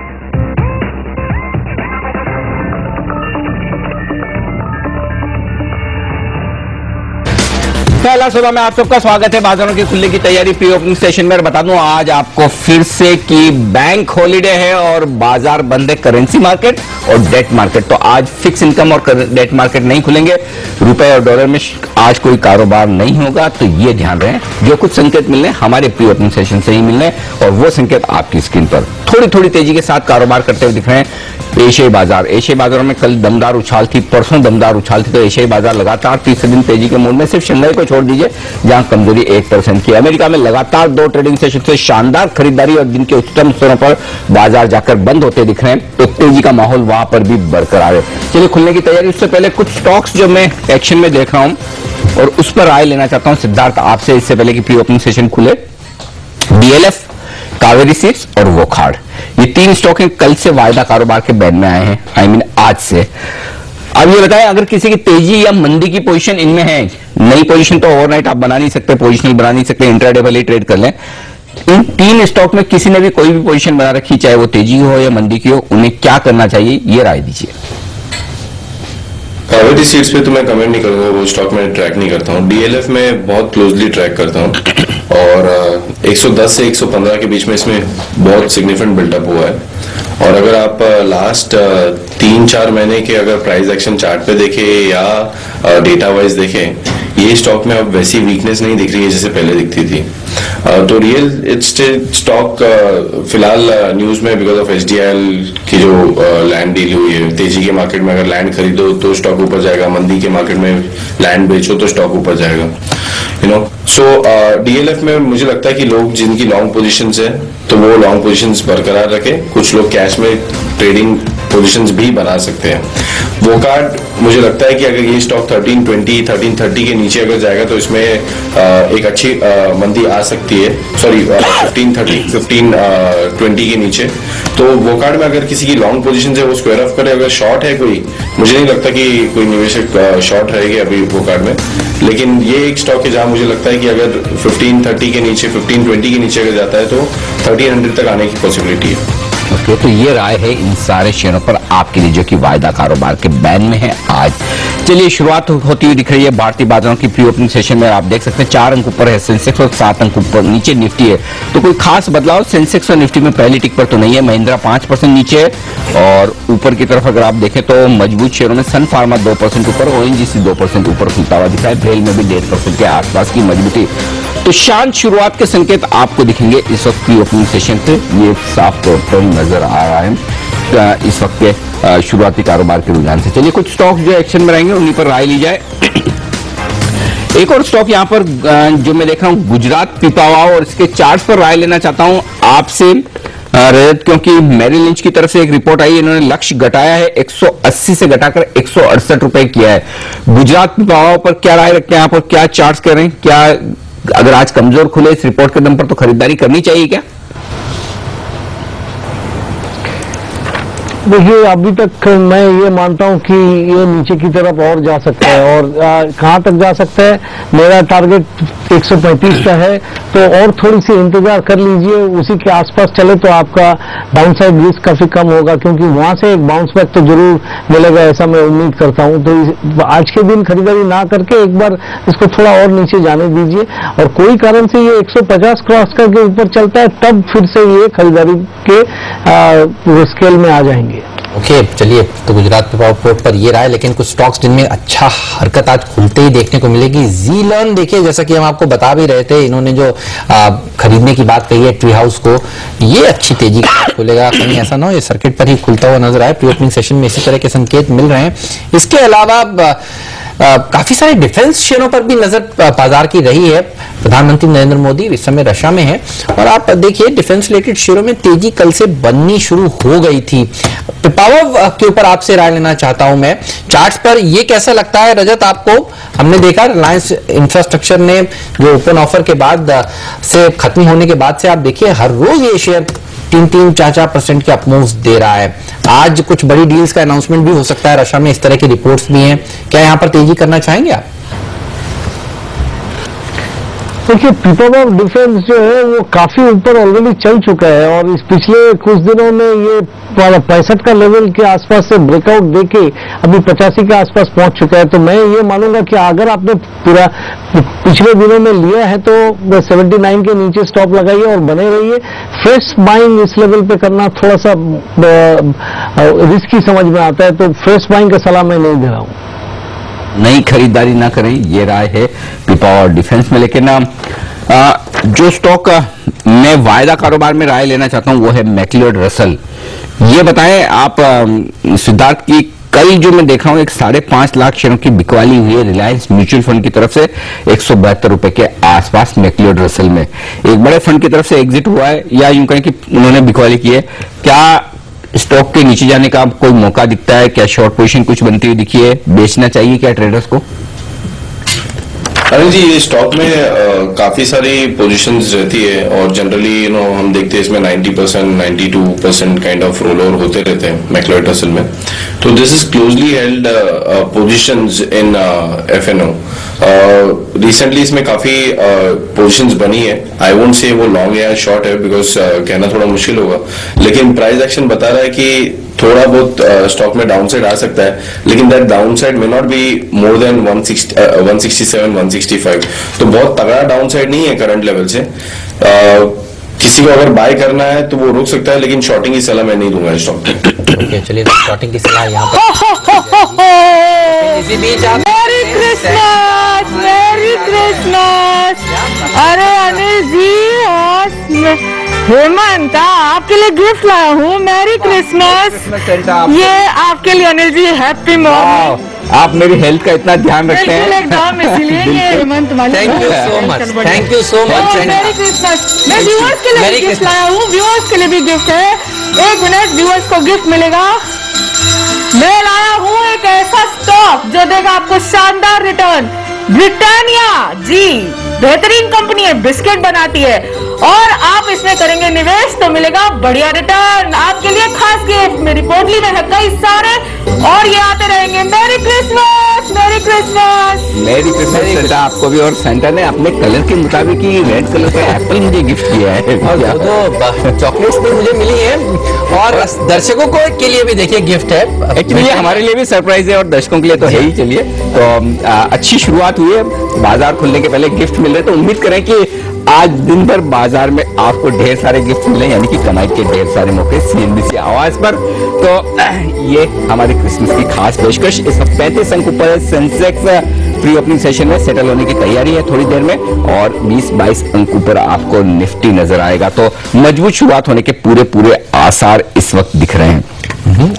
पहला सौदा में आप सबका स्वागत है। बाजारों के खुलने की तैयारी प्री ओपनिंग सेशन में। बता दूं आज आपको फिर से कि बैंक हॉलीडे है और बाजार बंद है, करेंसी मार्केट और डेट मार्केट। तो आज फिक्स इनकम और डेट मार्केट नहीं खुलेंगे, रुपए और डॉलर में आज कोई कारोबार नहीं होगा। तो ये ध्यान रहे, जो कुछ संकेत मिलने हमारे प्री ओपनिंग सेशन से ही मिलने और वो संकेत आपकी स्क्रीन पर थोड़ी थोड़ी तेजी के साथ कारोबार करते हुए दिख रहे हैं। एशियाई बाजारों में कल दमदार उछाल थी, परसों दमदार उछाल थी, तो एशियाई बाजार लगातार तीसरे दिन तेजी के मूड में। सिर्फ शंघाई को छोड़ दीजिए, जहां कमजोरी 1% की। अमेरिका में लगातार 2 ट्रेडिंग सेशन से शानदार खरीदारी और दिन के उच्चतम स्तरों पर बाजार जाकर बंद होते दिख रहे हैं, तो तेजी का माहौल वहां पर भी बरकरार है। चलिए खुलने की तैयारी, उससे पहले कुछ स्टॉक्स जो मैं एक्शन में देख रहा हूं और उस पर राय लेना चाहता हूं सिद्धार्थ आपसे, इससे पहले कि प्री ओपनिंग सेशन खुले। डीएलएफ, कावेरी सीड्स और वोकहार्ड, ये 3 स्टॉक हैं, कल से वायदा कारोबार के बैन में आए हैं, आज से। अब ये बताएं, अगर किसी की तेजी या मंदी की पोजीशन इनमें है, नई पोजीशन तो ओवरनाइट आप बना नहीं सकते, पोजीशनल बना नहीं सकते, इंट्राडे भले ट्रेड कर लें, इन 3 स्टॉक में किसी ने भी कोई भी पोजीशन बना रखी, चाहे वो तेजी हो या मंदी की हो, उन्हें क्या करना चाहिए, ये राय दीजिए। कावेरी सीड्स पे तो मैं कमेंट नहीं करूंगा, वो स्टॉक मैं ट्रैक नहीं करता हूँ। डीएलएफ में बहुत क्लोजली ट्रैक करता हूँ और 110 से 115 के बीच में इसमें बहुत सिग्निफिकेंट बिल्डअप हुआ है। और अगर आप लास्ट 3-4 महीने के अगर प्राइस एक्शन चार्ट पे देखें या डेटा वाइज देखें, ये स्टॉक में अब वैसी वीकनेस नहीं दिख रही है जैसे पहले दिखती थी। तो रियल स्टॉक फिलहाल न्यूज में बिकॉज ऑफ एचडीआईएल की जो लैंड डील हुई है, तेजी के मार्केट में अगर लैंड खरीदो तो स्टॉक ऊपर जाएगा, मंदी के मार्केट में लैंड बेचो तो स्टॉक ऊपर जाएगा, यू नो। सो डीएलएफ में मुझे लगता है कि लोग जिनकी लॉन्ग पोजीशंस है तो वो लॉन्ग पोजीशंस बरकरार रखें, कुछ लोग कैश में ट्रेडिंग पोजीशंस भी बना सकते हैं। वोकहार्ड मुझे लगता है कि अगर ये स्टॉक 1320, 1330 के नीचे अगर जाएगा तो इसमें एक अच्छी मंदी आ सकती है, सॉरी 1530, 1520 के नीचे। तो वोकहार्ड में अगर किसी की लॉन्ग पोजीशन है वो स्क्वायर ऑफ करे, अगर शॉर्ट है कोई, मुझे नहीं लगता कि कोई निवेशक शॉर्ट रहेगी अभी वोकहार्ड में। लेकिन ये एक स्टॉक है जहां मुझे लगता है कि अगर 1530 के नीचे, 1520 के नीचे अगर जाता है तो 1300 तक आने की पॉसिबिलिटी है। ओके, तो ये राय है इन सारे शेयरों पर आपके लिए जो कि वायदा कारोबार के बैन में है आज। चलिए शुरुआत होती हुई दिख रही है भारतीय बाजारों की प्री ओपनिंग सेशन में। आप देख सकते हैं 4 अंक ऊपर है सेंसेक्स और 7 अंक ऊपर नीचे निफ्टी है। तो कोई खास बदलाव सेंसेक्स और निफ्टी में पहली टिक पर तो नहीं है। महिंद्रा 5% नीचे है और ऊपर की तरफ अगर आप देखें तो मजबूत शेयरों में सन फार्मा 2% ऊपर, ओएनजीसी 2% ऊपर खुलता हुआ दिख रहा है, भेल में भी 1.5% के आसपास की मजबूती। तो शांत शुरुआत के संकेत आपको दिखेंगे इस वक्त प्री ओपनिंग सेशन से, ये साफ तौर पर नजर आ रहा है इस वक्त के शुरुआती कारोबार के रुझान से। चलिए कुछ स्टॉक जो एक्शन में रहेंगे उन्हीं पर राय ली जाए। एक और स्टॉक यहां पर जो मैं देख रहा हूं गुजरात पिपावाव, और इसके चार्ट पर राय लेना चाहता हूं आपसे रजत, क्योंकि मैरिल लिंच की तरफ से एक रिपोर्ट आई, इन्होंने लक्ष्य घटाया है 180 से घटाकर 168 रुपए किया है। गुजरात पिपावाव पर क्या राय रखते हैं आप और क्या चार्ट्स कह रहे हैं? क्या अगर आज कमजोर खुले इस रिपोर्ट के दम पर तो खरीदारी करनी चाहिए क्या? देखिए, अभी तक मैं ये मानता हूं कि ये नीचे की तरफ और जा सकता है, और कहां तक जा सकता है, मेरा टारगेट 135 का है, तो और थोड़ी सी इंतजार कर लीजिए, उसी के आसपास चले तो आपका डाउनसाइड रिस्क काफी कम होगा, क्योंकि वहां से एक बाउंस बैक तो जरूर मिलेगा, ऐसा मैं उम्मीद करता हूं। तो आज के दिन खरीदारी ना करके एक बार इसको थोड़ा और नीचे जाने दीजिए, और कोई कारण से ये 150 क्रॉस करके ऊपर चलता है तब फिर से ये खरीदारी के स्केल में आ जाएंगे। ओके, चलिए, तो गुजरात पिपावाव पर ये राय। लेकिन कुछ स्टॉक्स जिनमें अच्छा हरकत आज खुलते ही देखने को मिलेगी। ज़ीलर्न देखिए, जैसा कि हम आपको बता भी रहे थे, इन्होंने जो खरीदने की बात कही है ट्री हाउस को, ये अच्छी तेजी के साथ खुलेगा, कहीं ऐसा ना हो ये सर्किट पर ही खुलता हुआ नजर आए। प्री ओपनिंग सेशन में इसी तरह के संकेत मिल रहे हैं। इसके अलावा काफी सारे डिफेंस शेयरों पर भी नजर बाजार की रही है। प्रधानमंत्री नरेंद्र मोदी इस समय रशिया में है और आप देखिए डिफेंस रिलेटेड शेयरों में तेजी कल से बननी शुरू हो गई थी। पिपावाव के ऊपर आपसे राय लेना चाहता हूं मैं। चार्ट्स पर ये कैसा लगता है रजत आपको? हमने देखा रिलायंस इंफ्रास्ट्रक्चर ने जो ओपन ऑफर के बाद से खत्म होने के बाद से आप देखिए हर रोज ये शेयर 3-4% के अपमूव्स दे रहा है। आज कुछ बड़ी डील्स का अनाउंसमेंट भी हो सकता है रशिया में, इस तरह की रिपोर्ट्स भी हैं। क्या यहां पर तेजी करना चाहेंगे आप? देखिए, पिपावाव डिफेंस जो है वो काफी ऊपर ऑलरेडी चल चुका है, और इस पिछले कुछ दिनों में ये 65 का लेवल के आसपास से ब्रेकआउट देके अभी 85 के आसपास पहुंच चुका है। तो मैं ये मानूंगा कि अगर आपने पूरा पिछले दिनों में लिया है तो 79 के नीचे स्टॉप लगाइए और बने रहिए। फ्रेश बाइंग इस लेवल पे करना थोड़ा सा रिस्की समझ में आता है, तो फ्रेश बाइंग का सलाह मैं नहीं दे रहा हूं। नई खरीदारी ना करें, ये राय है पिपावाव डिफेंस में। लेकिन जो स्टॉक मैं वायदा कारोबार में राय लेना चाहता हूं वो है मैक्लियोड रसल। ये बताएं आप सिद्धार्थ की कल जो मैं देखा हूं 5.5 लाख शेयरों की बिकवाली हुई है रिलायंस म्यूचुअल फंड की तरफ से 172 रुपए के आसपास मैक्लियोड रसल में। एक बड़े फंड की तरफ से एग्जिट हुआ है या यूं कहें कि उन्होंने बिकवाली की है। क्या स्टॉक के नीचे जाने का कोई मौका दिखता है? क्या शॉर्ट पोजीशन कुछ बनती हुई दिखी है? बेचना चाहिए क्या ट्रेडर्स को? अनिल जी, ये स्टॉक में काफी सारी पोजीशंस रहती है और जनरली हम देखते हैं इसमें 90%, 92% काइंड ऑफ रोल ओवर होते रहते हैं मैक्लियोड रसल में। तो this is closely held positions in FNO। Recently इसमें काफी पोजीशंस बनी है। आई वोंट से वो लॉन्ग या शॉर्ट है बिकॉज कहना थोड़ा मुश्किल होगा, लेकिन प्राइस एक्शन बता रहा है कि थोड़ा बहुत स्टॉक में डाउनसाइड आ सकता है, लेकिन that downside may not be more than 167, 165। तो बहुत तगड़ा डाउनसाइड नहीं है करंट लेवल से। किसी को अगर बाय करना है तो वो रुक सकता है, लेकिन शॉर्टिंग की सलाह मैं नहीं दूंगा स्टॉक पे। चलिए शॉर्टिंग की सलाह यहाँ पर इसी बीच आप मेरी क्रिसमस, मेरी क्रिसमस। अरे अनिल जी और हेमंत, आपके लिए गिफ्ट लाया हूँ। मेरी क्रिसमस। ये आपके लिए अनिल जी। Happy morning. आप मेरी हेल्थ का इतना ध्यान रखते हैं एकदम, इसलिए ये हेमंत वाली। Thank you so much, thank you so much. मेरी क्रिसमस। मैं व्यूअर्स के लिए गिफ्ट लाया हूँ, व्यूअर्स के लिए भी गिफ्ट है। 1 मिनट, व्यूअर्स को गिफ्ट मिलेगा। मैं लाया हूँ एक ऐसा स्टॉक जो देगा आपको शानदार रिटर्न। ब्रिटानिया जी बेहतरीन कंपनी है, बिस्किट बनाती है, और आप इसमें करेंगे निवेश तो मिलेगा बढ़िया रिटर्न। आपके लिए खास गिफ्ट मेरी पोटली में है कई सारे, और ये आते रहेंगे। मेरी क्रिसमस, मेरी क्रिसमस। मेरी क्रिसमस सेंटा आपको भी। और सेंटा ने अपने कलर के मुताबिक ही रेड कलर का एप्पल मुझे गिफ्ट किया है। और तो चॉकलेट्स भी मुझे मिली है, और दर्शकों को के लिए भी देखिए गिफ्ट है। एक्चुअली हमारे लिए भी सरप्राइज है और दर्शकों के लिए तो है ही। चलिए, तो अच्छी शुरुआत हुई है। बाजार खुलने के पहले गिफ्ट मिल रहे, तो उम्मीद करें कि आज दिन भर बाजार में आपको ढेर सारे गिफ्ट मिले, यानी कि कमाई के ढेर सारे मौके CNBC आवाज पर। तो ये हमारी क्रिसमस की खास पेशकश। इस वक्त 35 अंक ऊपर सेंसेक्स प्री ओपनिंग सेशन में सेटल होने की तैयारी है थोड़ी देर में, और 20-22 अंक ऊपर आपको निफ्टी नजर आएगा। तो मजबूत शुरुआत होने के पूरे आसार इस वक्त दिख रहे हैं।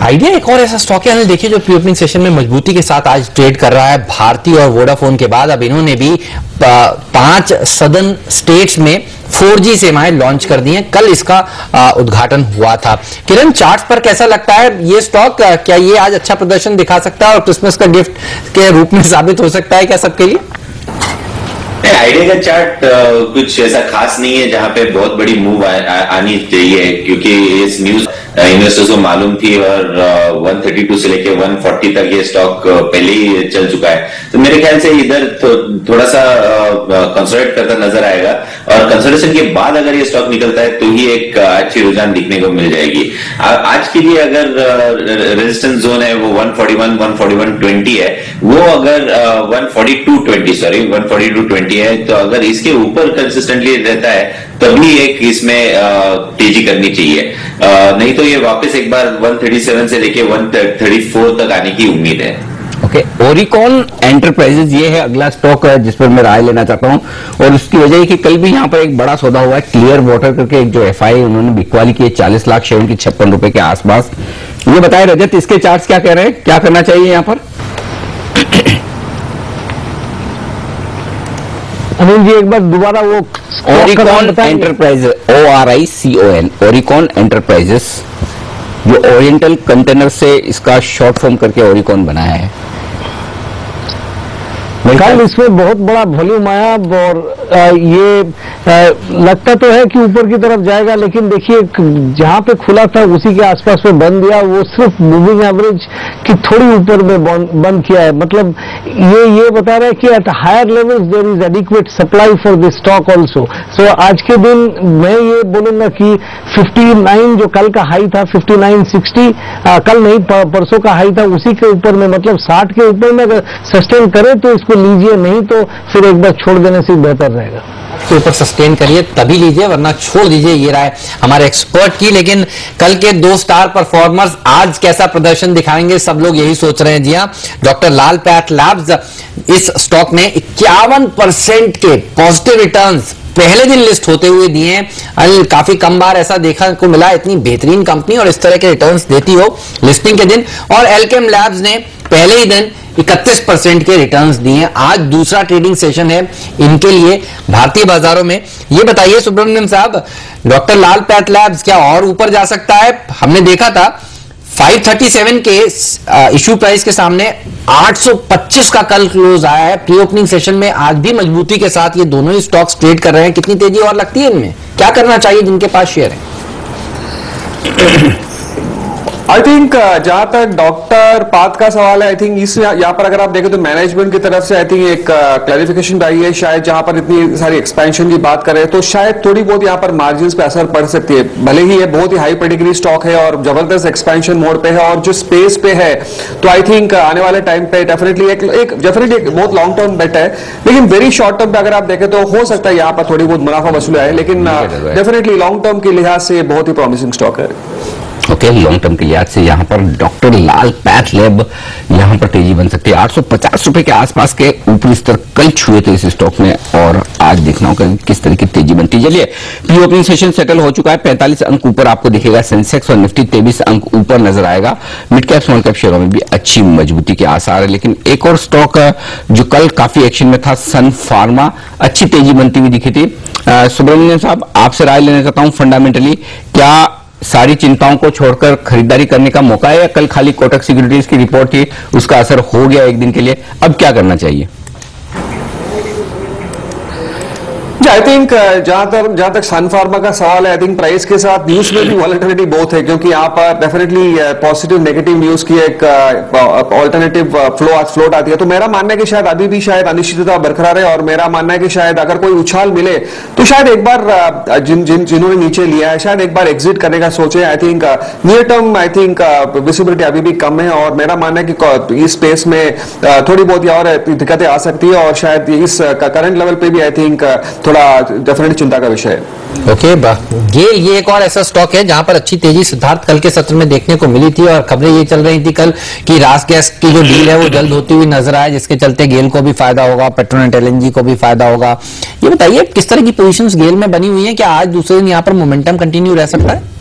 आइडिया एक और ऐसा स्टॉक है, देखिए जो प्री ओपनिंग सेशन में मजबूती के साथ आज ट्रेड कर रहा है। भारती और वोडाफोन के बाद अब इन्होंने भी 5 सदर्न स्टेट्स में 4G सेवाएं लॉन्च कर दी हैं। कल इसका उद्घाटन हुआ था। किरण, चार्ट्स पर कैसा लगता है ये स्टॉक? क्या ये आज अच्छा प्रदर्शन दिखा सकता है और क्रिसमस का गिफ्ट के रूप में साबित हो सकता है क्या सबके लिए? आइडिया का चार्ट कुछ ऐसा खास नहीं है जहां पे बहुत बड़ी मूव आनी चाहिए, क्योंकि इस न्यूज इन्वेस्टर्स को मालूम थी, और 132 से लेके 140 तक ये स्टॉक पहले ही चल चुका है। तो मेरे ख्याल से इधर थोड़ा सा कंसोलिडेट करता नजर आएगा, और कंसोलिडेशन के बाद अगर ये स्टॉक निकलता है तो ही एक अच्छी रुझान दिखने को मिल जाएगी। आज के लिए अगर रेजिस्टेंस जोन है वो 141, 141.20 है, वो अगर 142.20 है, तो अगर इसके ऊपर कंसिस्टेंटली रहता है तभी एक इसमें तेजी करनी चाहिए, नहीं तो ये वापस एक बार 137 से लेके 134 तक आने की उम्मीद है। ओके, ओरिकॉन एंटरप्राइजेज ये है अगला स्टॉक जिस पर मैं राय लेना चाहता हूं, और उसकी वजह है कि कल भी यहां पर एक बड़ा सौदा हुआ है। क्लियर वाटर करके एक जो FI उन्होंने बिकवाली की 40 लाख शेयर की 56 रुपए के आसपास। ये बताए रजत, इसके चार्ट्स क्या कह रहे हैं, क्या करना चाहिए यहां पर? अनिल जी एक बार दोबारा वो ओरिकॉन एंटरप्राइजेज, ORICON, ओरिकॉन एंटरप्राइजेस, जो ओरिएंटल कंटेनर से इसका शॉर्ट फॉर्म करके ओरिकॉन बनाया है। कल इसमें बहुत बड़ा वॉल्यूम आया, और ये लगता तो है कि ऊपर की तरफ जाएगा, लेकिन देखिए जहां पे खुला था उसी के आसपास में बंद दिया। वो सिर्फ मूविंग एवरेज की थोड़ी ऊपर में बंद किया है। मतलब ये बता रहा है कि at higher levels there is adequate supply for this stock also. So आज के दिन मैं ये बोलूंगा कि 59 जो कल का हाई था 59.60, कल नहीं परसों का हाई था, उसी के ऊपर में, मतलब 60 के ऊपर में अगर सस्टेन करे तो इसको लीजिए, नहीं तो फिर एक बार छोड़ देने से बेहतर रहेगा। के ऊपर सस्टेन करिए तभी लीजिए, वरना छोड़ दीजिए। ये राय हमारे एक्सपर्ट की। लेकिन कल के 2 स्टार परफॉर्मर्स आज कैसा प्रदर्शन दिखाएंगे, सब लोग यही सोच रहे हैं। जी हां, डॉक्टर लाल पैथ लैब्स, इस स्टॉक ने 51% के पॉजिटिव रिटर्न्स पहले दिन लिस्ट होते हुए दिए हैं। अनिल, काफी कम बार ऐसा देखा को मिला इतनी बेहतरीन कंपनी और इस तरह के रिटर्न्स देती हो लिस्टिंग के दिन। और एल्केम लैब्स ने पहले ही दिन 31% के रिटर्न्स दिए। आज दूसरा ट्रेडिंग सेशन है इनके लिए भारतीय बाजारों में। ये बताइए सुब्रमण्यम साहब, डॉक्टर लाल पैथ लैब्स क्या और ऊपर जा सकता है? हमने देखा था 537 के इश्यू प्राइस के सामने 825 का कल क्लोज आया है प्री ओपनिंग सेशन में। आज भी मजबूती के साथ ये दोनों ही स्टॉक्स ट्रेड कर रहे हैं। कितनी तेजी और लगती है इनमें? क्या करना चाहिए जिनके पास शेयर है? आई थिंक जहां तक डॉक्टर पाथ का सवाल है, आई थिंक इस यहाँ पर अगर आप देखें तो मैनेजमेंट की तरफ से आई थिंक एक क्लैरिफिकेशन आई है। शायद जहां पर इतनी सारी एक्सपेंशन की बात करें तो शायद थोड़ी बहुत यहाँ पर मार्जिन पे असर पड़ सकती है। भले ही ये बहुत ही हाई पेडिग्री स्टॉक है और जबरदस्त एक्सपेंशन मोड पे है और जो स्पेस पे है, तो आई थिंक आने वाले टाइम पे डेफिनेटली एक बहुत लॉन्ग टर्म बेट है। लेकिन वेरी शॉर्ट टर्म पे अगर आप देखें तो हो सकता है यहाँ पर थोड़ी बहुत मुनाफा वसूल आए, लेकिन डेफिनेटली लॉन्ग टर्म के लिहाज से बहुत ही प्रॉमिसिंग स्टॉक है। ओके, लॉन्ग टर्म के लिहाज से यहाँ पर डॉक्टर लाल पैथ लैब यहाँ पर तेजी बन सकती है। 850 रुपए के आसपास के ऊपरी स्तर कल छुए थे इस स्टॉक में और आज देखना होगा किस तरह की तेजी बनती है। चलिए, प्री ओपनिंग सेशन सेटल हो चुका है। 45 अंक ऊपर आपको दिखेगा सेंसेक्स और निफ्टी 23 अंक ऊपर नजर आएगा। मिड कैप स्मॉल कैप शेयरों में भी अच्छी मजबूती के आसार है। लेकिन एक और स्टॉक जो कल काफी एक्शन में था, सन फार्मा, अच्छी तेजी बनती हुई दिखी थी। सुब्रमण्यम साहब, आपसे राय लेना चाहता हूं। फंडामेंटली क्या सारी चिंताओं को छोड़कर खरीदारी करने का मौका है, या कल खाली कोटक सिक्योरिटीज की रिपोर्ट थी, उसका असर हो गया एक दिन के लिए, अब क्या करना चाहिए? आई थिंक जहां तक सन फार्मा का सवाल है, आई थिंक प्राइस के साथ न्यूज में भी वॉलेटिलिटी बहुत है, क्योंकि यहाँ पर डेफिनेटली पॉजिटिव नेगेटिव न्यूज की एक ऑल्टरनेटिव फ्लोट आती है। तो मेरा मानना है कि शायद अभी भी शायद अनिश्चितता बरकरार है और मेरा मानना है कि शायद अगर कोई उछाल मिले तो शायद एक बार जिन्होंने नीचे लिया है शायद एक बार एग्जिट करने का सोचे। I think near term I think visibility अभी भी कम है और मेरा मानना है कि इस स्पेस में थोड़ी बहुत और दिक्कतें आ सकती है और शायद इस करंट लेवल पे भी आई थिंक थोड़ा डेफिनेटली चिंता का विषय है। ओके, गेल ये एक और ऐसा स्टॉक है जहां पर अच्छी तेजी सिद्धार्थ कल के सत्र में देखने को मिली थी और खबरें ये चल रही थी कल कि रास गैस की जो डील है वो जल्द होती हुई नजर आए, जिसके चलते गेल को भी फायदा होगा, पेट्रोनेट एलएनजी को भी फायदा होगा। ये बताइए किस तरह की पोजीशंस गेल में बनी हुई है? क्या आज दूसरे दिन यहाँ पर मोमेंटम कंटिन्यू रह सकता है?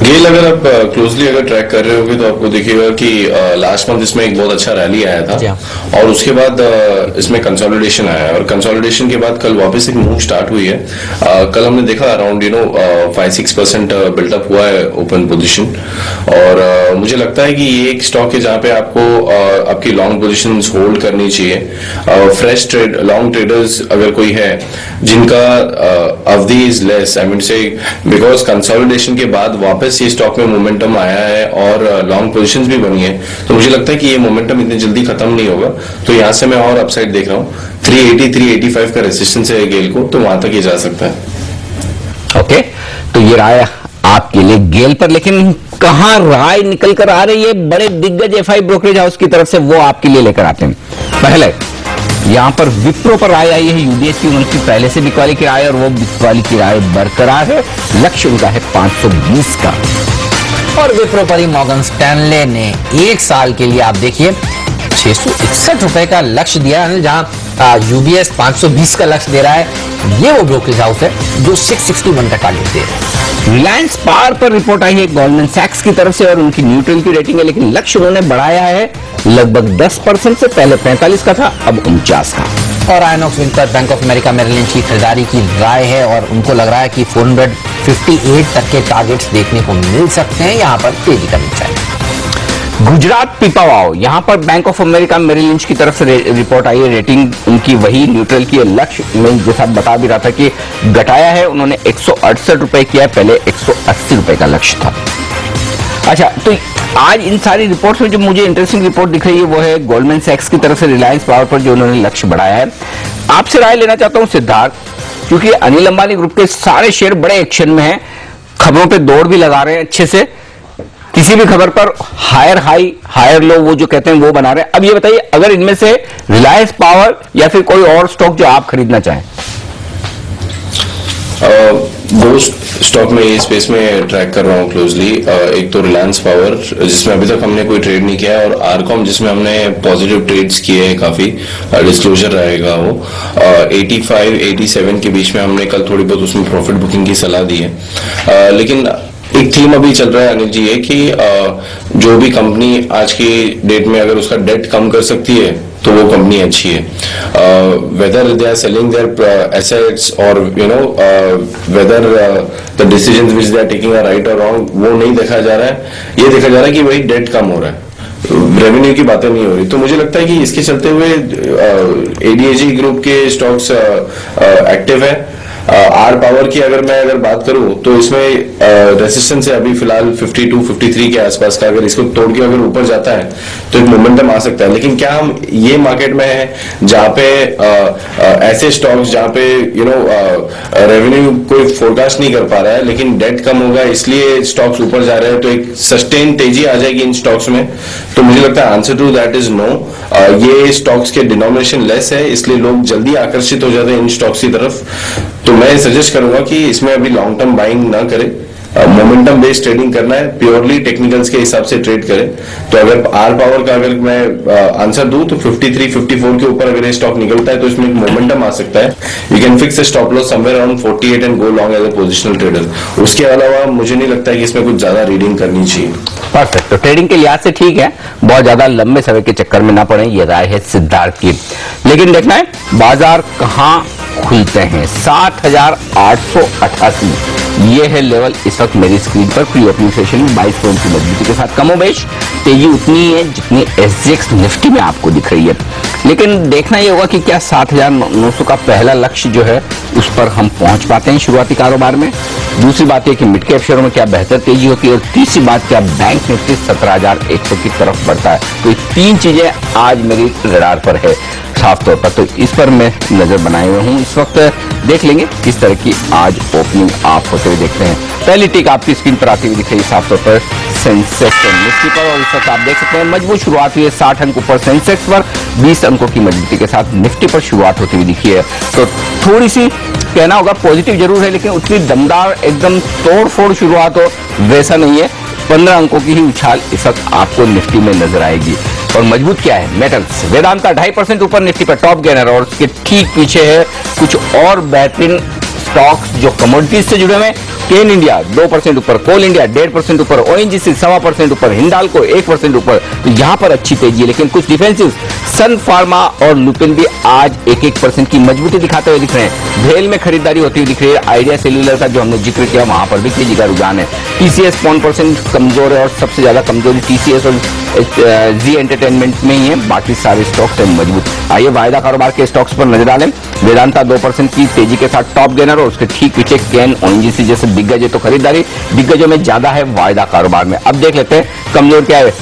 गेल अगर आप क्लोजली अगर ट्रैक कर रहे होगे तो आपको दिखेगा कि लास्ट मंथ इसमें एक बहुत अच्छा रैली आया था और उसके बाद इसमें कंसोलिडेशन आया और कंसोलिडेशन के बाद कल वापस एक मूव स्टार्ट हुई है। कल हमने देखा अराउंड 5-6% बिल्डअप हुआ है ओपन पोजीशन और मुझे लगता है कि ये एक स्टॉक है जहां पे आपको आपकी लॉन्ग पोजीशन होल्ड करनी चाहिए। फ्रेश ट्रेड लॉन्ग ट्रेडर्स अगर कोई है जिनका अवधि इज लेस, आई मीन से बिकॉज कंसोलिडेशन के बाद वापस ये स्टॉक में मोमेंटम आया है और लॉन्ग पोजीशंस भी बनी है, तो मुझे लगता है कि ये मोमेंटम इतनी जल्दी खत्म नहीं होगा। तो यहां से मैं और अपसाइड देख रहा हूं। 380-385 का रेजिस्टेंस है गेल को, तो वहां तक ये जा सकता है। ओके, तो ये राय आपके लिए गेल पर, लेकिन कहां राय निकल कर आ रही है बड़े दिग्गज एफआई ब्रोकरेज हाउस की तरफ से, वो आपके लिए लेकर आते हैं। पहले यहां पर विप्रो पर राय आई है यूबीएस की, उनकी पहले से बिकवाली की राय और वो बिकवाली की राय बरकरार है। लक्ष्य उनका है 520 का। और विप्रो पर ही मॉर्गन स्टैनले ने एक साल के लिए आप देखिए 661 रुपए का लक्ष्य दिया है, जहां यूबीएस 520 का लक्ष्य दे रहा है। ये वो ब्रोकरेज हाउस है जो 661 का टारगेट दे रहा है। रिलायंस पावर पर रिपोर्ट आई है गोल्डमैन सैक्स की तरफ से और उनकी न्यूट्रल की रेटिंग है, लेकिन लक्ष्य उन्होंने बढ़ाया है लगभग 10% से, पहले 45 का था अब 49 का। और आयनॉक्स विंग पर bank of America Merrill Lynch की खरीदारी की राय है और उनको लग रहा है कि 458 तक के टारगेट्स देखने को मिल सकते हैं। यहां पर तेजी करनी चाहिए। गुजरात पिपावाव, यहां पर bank of America Merrill Lynch की तरफ से रिपोर्ट आई है, रेटिंग उनकी वही न्यूट्रल की है। लक्ष्य में जैसा बता भी रहा था कि घटाया है, उन्होंने 168 रुपए किया है, पहले 180 रुपए का लक्ष्य था। अच्छा, तो आज इन सारी रिपोर्ट्स में जो मुझे इंटरेस्टिंग रिपोर्ट दिख रही है वो है गोल्डमैन सैक्स की तरफ से रिलायंस पावर पर जो उन्होंने लक्ष्य बढ़ाया है। आपसे राय लेना चाहता हूं सिद्धार्थ, क्योंकि अनिल अंबानी ग्रुप के सारे शेयर बड़े एक्शन में हैं, खबरों पे दौड़ भी लगा रहे हैं अच्छे से, किसी भी खबर पर हायर हाई हायर लो वो जो कहते हैं वो बना रहे हैं। अब ये बताइए, अगर इनमें से रिलायंस पावर या फिर कोई और स्टॉक जो आप खरीदना चाहें? दो स्टॉक में ये स्पेस में ट्रैक कर रहा हूँ क्लोजली। एक तो रिलायंस पावर जिसमें अभी तक हमने कोई ट्रेड नहीं किया है, और आरकॉम जिसमें हमने पॉजिटिव ट्रेड्स किए हैं, काफी डिस्क्लोजर रहेगा वो। 85, 87 के बीच में हमने कल थोड़ी बहुत उसमें प्रॉफिट बुकिंग की सलाह दी है। लेकिन एक थीम अभी चल रहा है अनिल जी, ये कि जो भी कंपनी आज की डेट में अगर उसका डेट कम कर सकती है तो वो कंपनी अच्छी है। Whether they are selling their assets और whether the decisions which they are taking are right और रॉन्ग, वो नहीं देखा जा रहा है। ये देखा जा रहा है कि भाई डेट कम हो रहा है, रेवेन्यू की बातें नहीं हो रही। तो मुझे लगता है कि इसके चलते हुए एडीएजी ग्रुप के स्टॉक्स एक्टिव है। आर पावर की अगर बात करूं तो इसमें रेसिस्टेंस है अभी फिलहाल 52, 53 के आसपास का। अगर इसको तोड़ के अगर ऊपर जाता है तो एक मोमेंटम आ सकता है। लेकिन क्या हम ये मार्केट में है जहां पे ऐसे स्टॉक्स जहां पे रेवेन्यू कोई फोरकास्ट नहीं कर पा रहा है, लेकिन डेट कम होगा इसलिए स्टॉक्स ऊपर जा रहे हैं, तो एक सस्टेन तेजी आ जाएगी इन स्टॉक्स में? तो मुझे लगता है answer to that is no. ये स्टॉक्स के डिनोमिनेशन लेस है, इसलिए लोग जल्दी आकर्षित हो जाते हैं इन स्टॉक्स की तरफ। तो मैं सजेस्ट करूंगा कि इसमें अभी लॉन्ग टर्म बाइंग ना करें, मोमेंटम बेस्ड ट्रेडिंग करना है, प्योरली टेक्निकल्स के हिसाब से ट्रेड करें। तो अगर आर पावर का अगर मैं आंसर दूं तो 53, 54 के ऊपर अगर ये स्टॉक निकलता है तो इसमें एक मोमेंटम आ सकता है। You can fix a stop loss somewhere around 48 and go long as a positional trader. उसके अलावा मुझे नहीं लगता है कि इसमें कुछ ज्यादा रीडिंग करनी चाहिए। परफेक्ट। तो ट्रेडिंग के लिहाज से ठीक है, बहुत ज्यादा लंबे समय के चक्कर में ना पड़े, ये राय है सिद्धार्थ की। लेकिन देखना है बाजार कहां खुलते हैं। 60,888 ये है लेवल इस वक्त मेरी स्क्रीन पर। प्री ओपनिंग सेशन में 22 पॉइंट की मजबूती के साथ कमोबेश तेजी उतनी है जितनी एसजीएक्स निफ्टी में आपको दिख रही है। लेकिन देखना ये होगा कि क्या 7,900 का पहला लक्ष्य जो है उस पर हम पहुंच पाते हैं शुरुआती कारोबार में। दूसरी बात यह कि मिड कैप शेयरों में क्या बेहतर तेजी होती है, और तीसरी बात क्या बैंक निफ्टी 17,100 की तरफ बढ़ता है। तो ये तीन चीजें आज मेरी रडार पर है साफ तौर पर, तो इस पर मैं नजर बनाए हुए हूं। इस वक्त देख लेंगे किस तरह की आज ओपनिंग आप होते हुए देखते हैं। पहली टिक आपकी स्क्रीन पर आती हुई दिख रही है साफ तौर पर सेंसेक्स निफ्टी पर, और इस वक्त आप देख सकते हैं मजबूत शुरुआत हुई है। 60 अंक ऊपर सेंसेक्स पर, 20 अंकों की मजबूती के साथ निफ्टी पर शुरुआत होती हुई दिखी है। तो थोड़ी सी कहना होगा पॉजिटिव जरूर है, लेकिन उतनी दमदार एकदम तोड़-फोड़ शुरुआत हो वैसा नहीं है। 15 अंकों की ही उछाल इस वक्त आपको निफ्टी में नजर आएगी। और मजबूत क्या है? मेटल्स। वेदांता 2.5% ऊपर निफ्टी पर टॉप गेनर, और उसके ठीक पीछे है कुछ और बेहतरीन स्टॉक्स जो कमोडिटीज से जुड़े हुए हैं। केन इंडिया 2% ऊपर, कोल इंडिया 1.5% ऊपर, ओएनजीसी 1.25% ऊपर, हिंडाल्को 1% ऊपर। तो यहां पर अच्छी तेजी है। लेकिन कुछ डिफेंसिव सन फार्मा और लुपिन भी आज 1% की मजबूती दिखाते हुए दिख रहे हैं। भेल में खरीदारी होती हुई दिख रही है। आइडिया सेल्यूलर का जो हमने जिक्र किया वहां पर भी तेजी का रुझान है। टीसीएस 1% कमजोर है, और सबसे ज्यादा कमजोरी टीसीएस और जी एंटरटेनमेंट में ही है। बाकी सारे स्टॉक्स है मजबूत। आइए वायदा कारोबार के स्टॉक्स पर नजर डालें। वेदांता 2% की तेजी के साथ टॉप गेनर, और उसके ठीक पीछे कैन, ओएनजीसी जैसे दिग्गज है। तो खरीदारी दिग्गजों में ज्यादा है वायदा कारोबार में। अब देख लेते हैं कमजोर क्या है।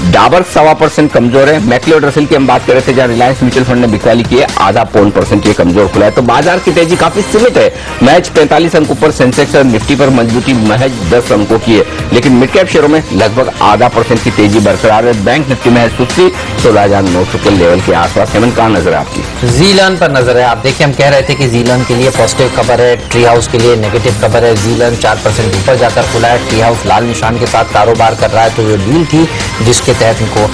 डाबर 1.25% कमजोर है। मैक्लियोड रसेल की हम बात कर रहे थे, जहां रिलायंस म्यूचुअल फंड ने बिकवाली की है, 0.5% ये कमजोर खुला है। तो बाजार की तेजी काफी सीमित है। मैच 45 अंक ऊपर सेंसेक्स और निफ्टी पर मजबूती महज 10 अंकों की है। लेकिन मिड कैप शेयरों में लगभग 0.5% की तेजी बरकरार है। बैंक निफ्टी में है सुस्ती 16,900 के लेवल के आसपास। हेमंत कहां नजर है आपकी? जीलन पर नजर है। आप देखिए हम कह रहे थे कि जीलन के लिए पॉजिटिव खबर है, ट्री हाउस के लिए नेगेटिव खबर है। जीलन 4% ऊपर जाकर खुला है। ट्री हाउस लाल निशान के साथ कारोबार कर रहा है। तो जो डील थी जिसके तहत इनको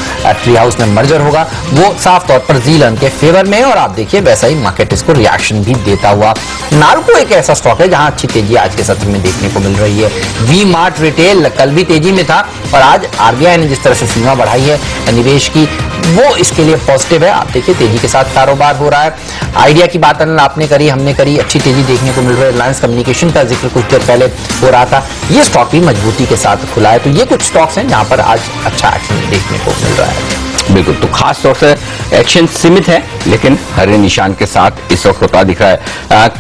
ट्री हाउस में मर्जर होगा वो साफ तौर पर जीलन के फेवर में है, और आप देखिए वैसा ही मार्केट इसको रिएक्शन भी देता हुआ। नाल्को एक ऐसा स्टॉक है जहां अच्छी तेजी आज के सत्र में देखने को मिल रही है। वी मार्ट रिटेल कल भी तेजी में था, और आज आरबीआई ने जिस तरह से सीमा बढ़ाई है निवेश की, वो इसके लिए पॉजिटिव है। आप देखिए तेजी के साथ कारोबार हो रहा है। आइडिया की बात आपने करी, हमने करी, अच्छी तेजी देखने को मिल रही है। रिलायंस कम्युनिकेशन का जिक्र कुछ देर पहले हो रहा था, ये स्टॉक भी मजबूती के साथ खुला है। तो ये कुछ स्टॉक्स हैं जहां पर आज अच्छा एक्शन देखने को मिल रहा है। बिल्कुल। तो खास तौर से एक्शन सीमित है, लेकिन हरे निशान के साथ इस वक्त होता दिख रहा है।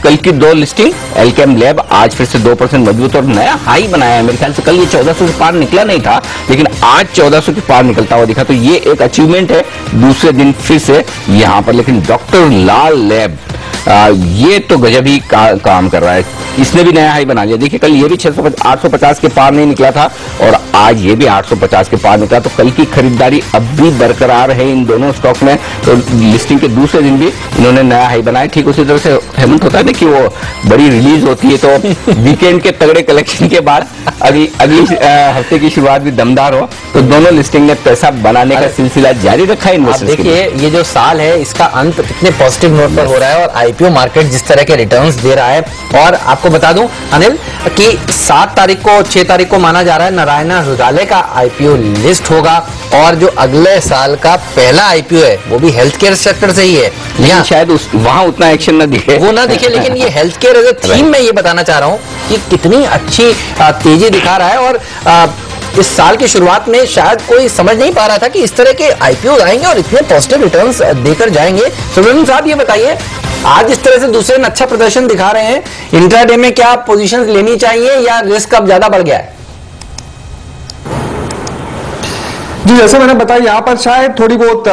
कल की 2 लिस्टिंग एल्केम लैब आज फिर से 2% मजबूत और नया हाई बनाया है। मेरे ख्याल से कल ये 1400 के पार निकला नहीं था, लेकिन आज 1400 के पार निकलता हुआ दिखा। तो ये एक अचीवमेंट है दूसरे दिन फिर से यहां पर। लेकिन डॉक्टर लाल लैब ये तो गजब ही काम कर रहा है। इसने भी नया हाई बना लिया। देखिए कल ये भी 850 के पार नहीं निकला था और आज ये भी 850 के पार निकला, तो कल की खरीदारी अब भी बरकरार है इन दोनों स्टॉक में। तो लिस्टिंग के दूसरे दिन भी इन्होंने नया हाई बनाया। ठीक उसी तरह से हेमंत होता है ना कि वो बड़ी रिलीज होती है तो वीकेंड के तगड़े कलेक्शन के बाद अगली हफ्ते की शुरुआत भी दमदार हो, तो दोनों लिस्टिंग ने पैसा बनाने का सिलसिला जारी रखा है इन्वेस्टर्स के लिए। देखिए ये जो साल है इसका अंत कितने पॉजिटिव नोट पर हो रहा है और आईपीओ मार्केट जिस तरह के रिटर्न्स दे रहा है। और आपको बता दूं अनिल कि 7 तारीख को 6 तारीख को माना जा रहा है नारायणा हृदयालय का आईपीओ लिस्ट होगा और जो अगले साल का पहला आईपीओ है वो भी हेल्थ केयर सेक्टर से ही है। लेकिन शायद वहां उतना एक्शन न दिखे, वो ना दिखे, लेकिन ये health care as a theme में ये बताना चाह रहा हूं कि कितनी अच्छी तेजी दिखा रहा है। और इस साल की शुरुआत में शायद कोई समझ नहीं पा रहा था कि इस तरह के आईपीओ आएंगे और इतने पॉजिटिव रिटर्न्स देकर जाएंगे। सुब्रमण्यम साहब ये बताइए, आज इस तरह से दूसरे अच्छा प्रदर्शन दिखा रहे हैं, इंट्राडे में क्या पोजीशंस लेनी चाहिए या रिस्क अब ज्यादा बढ़ गया है? जी जैसे मैंने बताया यहाँ पर शायद थोड़ी बहुत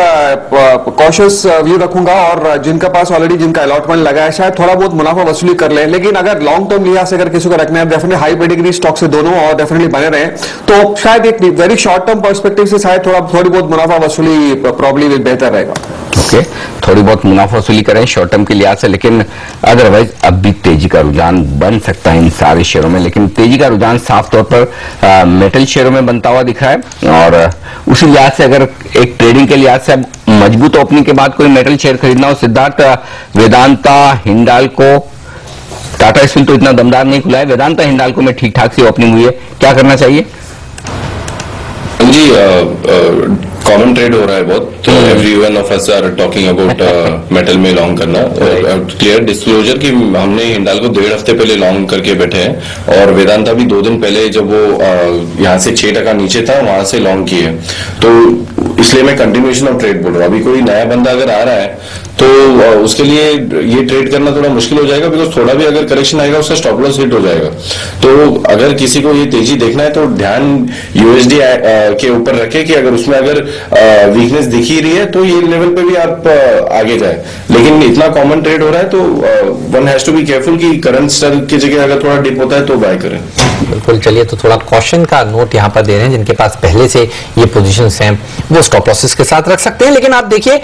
कॉशियस व्यू रखूंगा और जिनका पास ऑलरेडी जिनका अलॉटमेंट लगा है शायद थोड़ा बहुत मुनाफा वसूली कर लें। लेकिन अगर लॉन्ग टर्म लिहाज से अगर किसी को रखना है डेफिनेटली हाई पेडिग्री स्टॉक से दोनों और डेफिनेटली बने रहे, तो शायद एक वेरी शॉर्ट टर्म पर्सपेक्टिव से शायद थोड़ी बहुत मुनाफा वसूली प्रॉब्ली बेहतर रहेगा। ओके, थोड़ी बहुत मुनाफा वसूली करें शॉर्ट टर्म के लिहाज से, लेकिन अदरवाइज अब भी तेजी का रुझान बन सकता है इन सारे शेयरों में। लेकिन तेजी का रुझान साफ तौर पर मेटल शेयरों में बनता हुआ दिखा है और उसी लिहाज से अगर एक ट्रेडिंग के लिहाज से मजबूत ओपनिंग के बाद कोई मेटल शेयर खरीदना हो, सिद्धार्थ वेदांता हिंडाल्को, टाटा स्टील तो इतना दमदार नहीं खुला है, वेदांता हिंडाल्को में ठीक ठाक सी ओपनिंग हुई है, क्या करना चाहिए? जी कॉमन ट्रेड हो रहा है बहुत, तो everyone of us are talking about metal में लॉन्ग करना। क्लियर डिस्क्लोजर कि हमने हिंडाल्को 1.5 हफ्ते पहले लॉन्ग करके बैठे हैं और वेदांता भी 2 दिन पहले जब वो यहाँ से 6% नीचे था वहां से लॉन्ग किए, तो इसलिए मैं कंटिन्यूएशन ऑफ ट्रेड बोल रहा हूँ। अभी कोई नया बंदा अगर आ रहा है तो उसके लिए ये ट्रेड करना थोड़ा मुश्किल हो जाएगा, बिकॉज थोड़ा भी अगर करेक्शन आएगा उसका स्टॉप लॉस हिट हो जाएगा। तो अगर किसी को ये तेजी देखना है तो ध्यान यूएसडी के ऊपर रखे कि अगर उसमें अगर वीकनेस दिख ही रही है तो ये लेवल पे भी आप आगे जाए। लेकिन इतना कॉमन ट्रेड हो रहा है तो one has to be careful कि करंट स्तर की जगह अगर थोड़ा डिप होता है तो बाय करें। बिल्कुल, चलिए तो थोड़ा कॉशन का नोट यहाँ पर दे रहे हैं, जिनके पास पहले से ये पोजीशंस हैं वो स्टॉप लॉसेस के साथ रख सकते हैं। लेकिन आप देखिए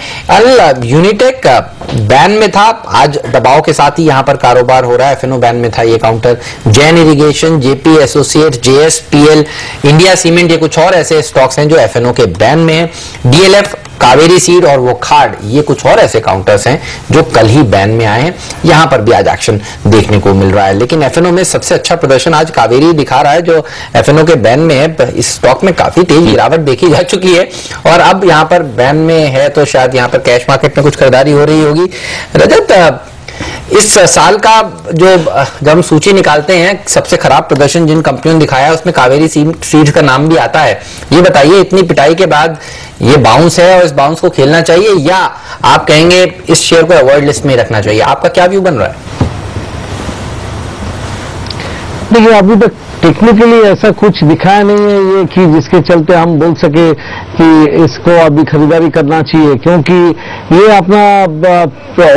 यूनिटेक बैन में था, आज दबाव के साथ ही यहाँ पर कारोबार हो रहा है। एफएनओ बैन में था ये counter, Jain irrigation, JP associate, JSPL, India cement, ये कुछ और ऐसे स्टॉक्स हैं जो एफएनओ के बैन में है। डीएलएफ, कावेरी सीड और वो खाड़, ये कुछ और ऐसे काउंटर्स हैं जो कल ही बैन में आए हैं। यहां पर भी आज एक्शन देखने को मिल रहा है। लेकिन एफएनओ में सबसे अच्छा प्रदर्शन आज कावेरी दिखा रहा है जो एफएनओ के बैन में है। इस स्टॉक में काफी तेज गिरावट देखी जा चुकी है और अब यहां पर बैन में है तो शायद यहां पर कैश मार्केट में कुछ खरीदारी हो रही होगी। रजत, इस साल का जो जब हम सूची निकालते हैं सबसे खराब प्रदर्शन जिन कंपनियों ने दिखाया है उसमें कावेरी सीड्स का नाम भी आता है। ये बताइए, इतनी पिटाई के बाद ये बाउंस है और इस बाउंस को खेलना चाहिए या आप कहेंगे इस शेयर को अवॉइड लिस्ट में रखना चाहिए? आपका क्या व्यू बन रहा है? देखिए अभी तक टेक्निकली ऐसा कुछ दिखाया नहीं है ये कि जिसके चलते हम बोल सके कि इसको अभी खरीदारी करना चाहिए, क्योंकि ये अपना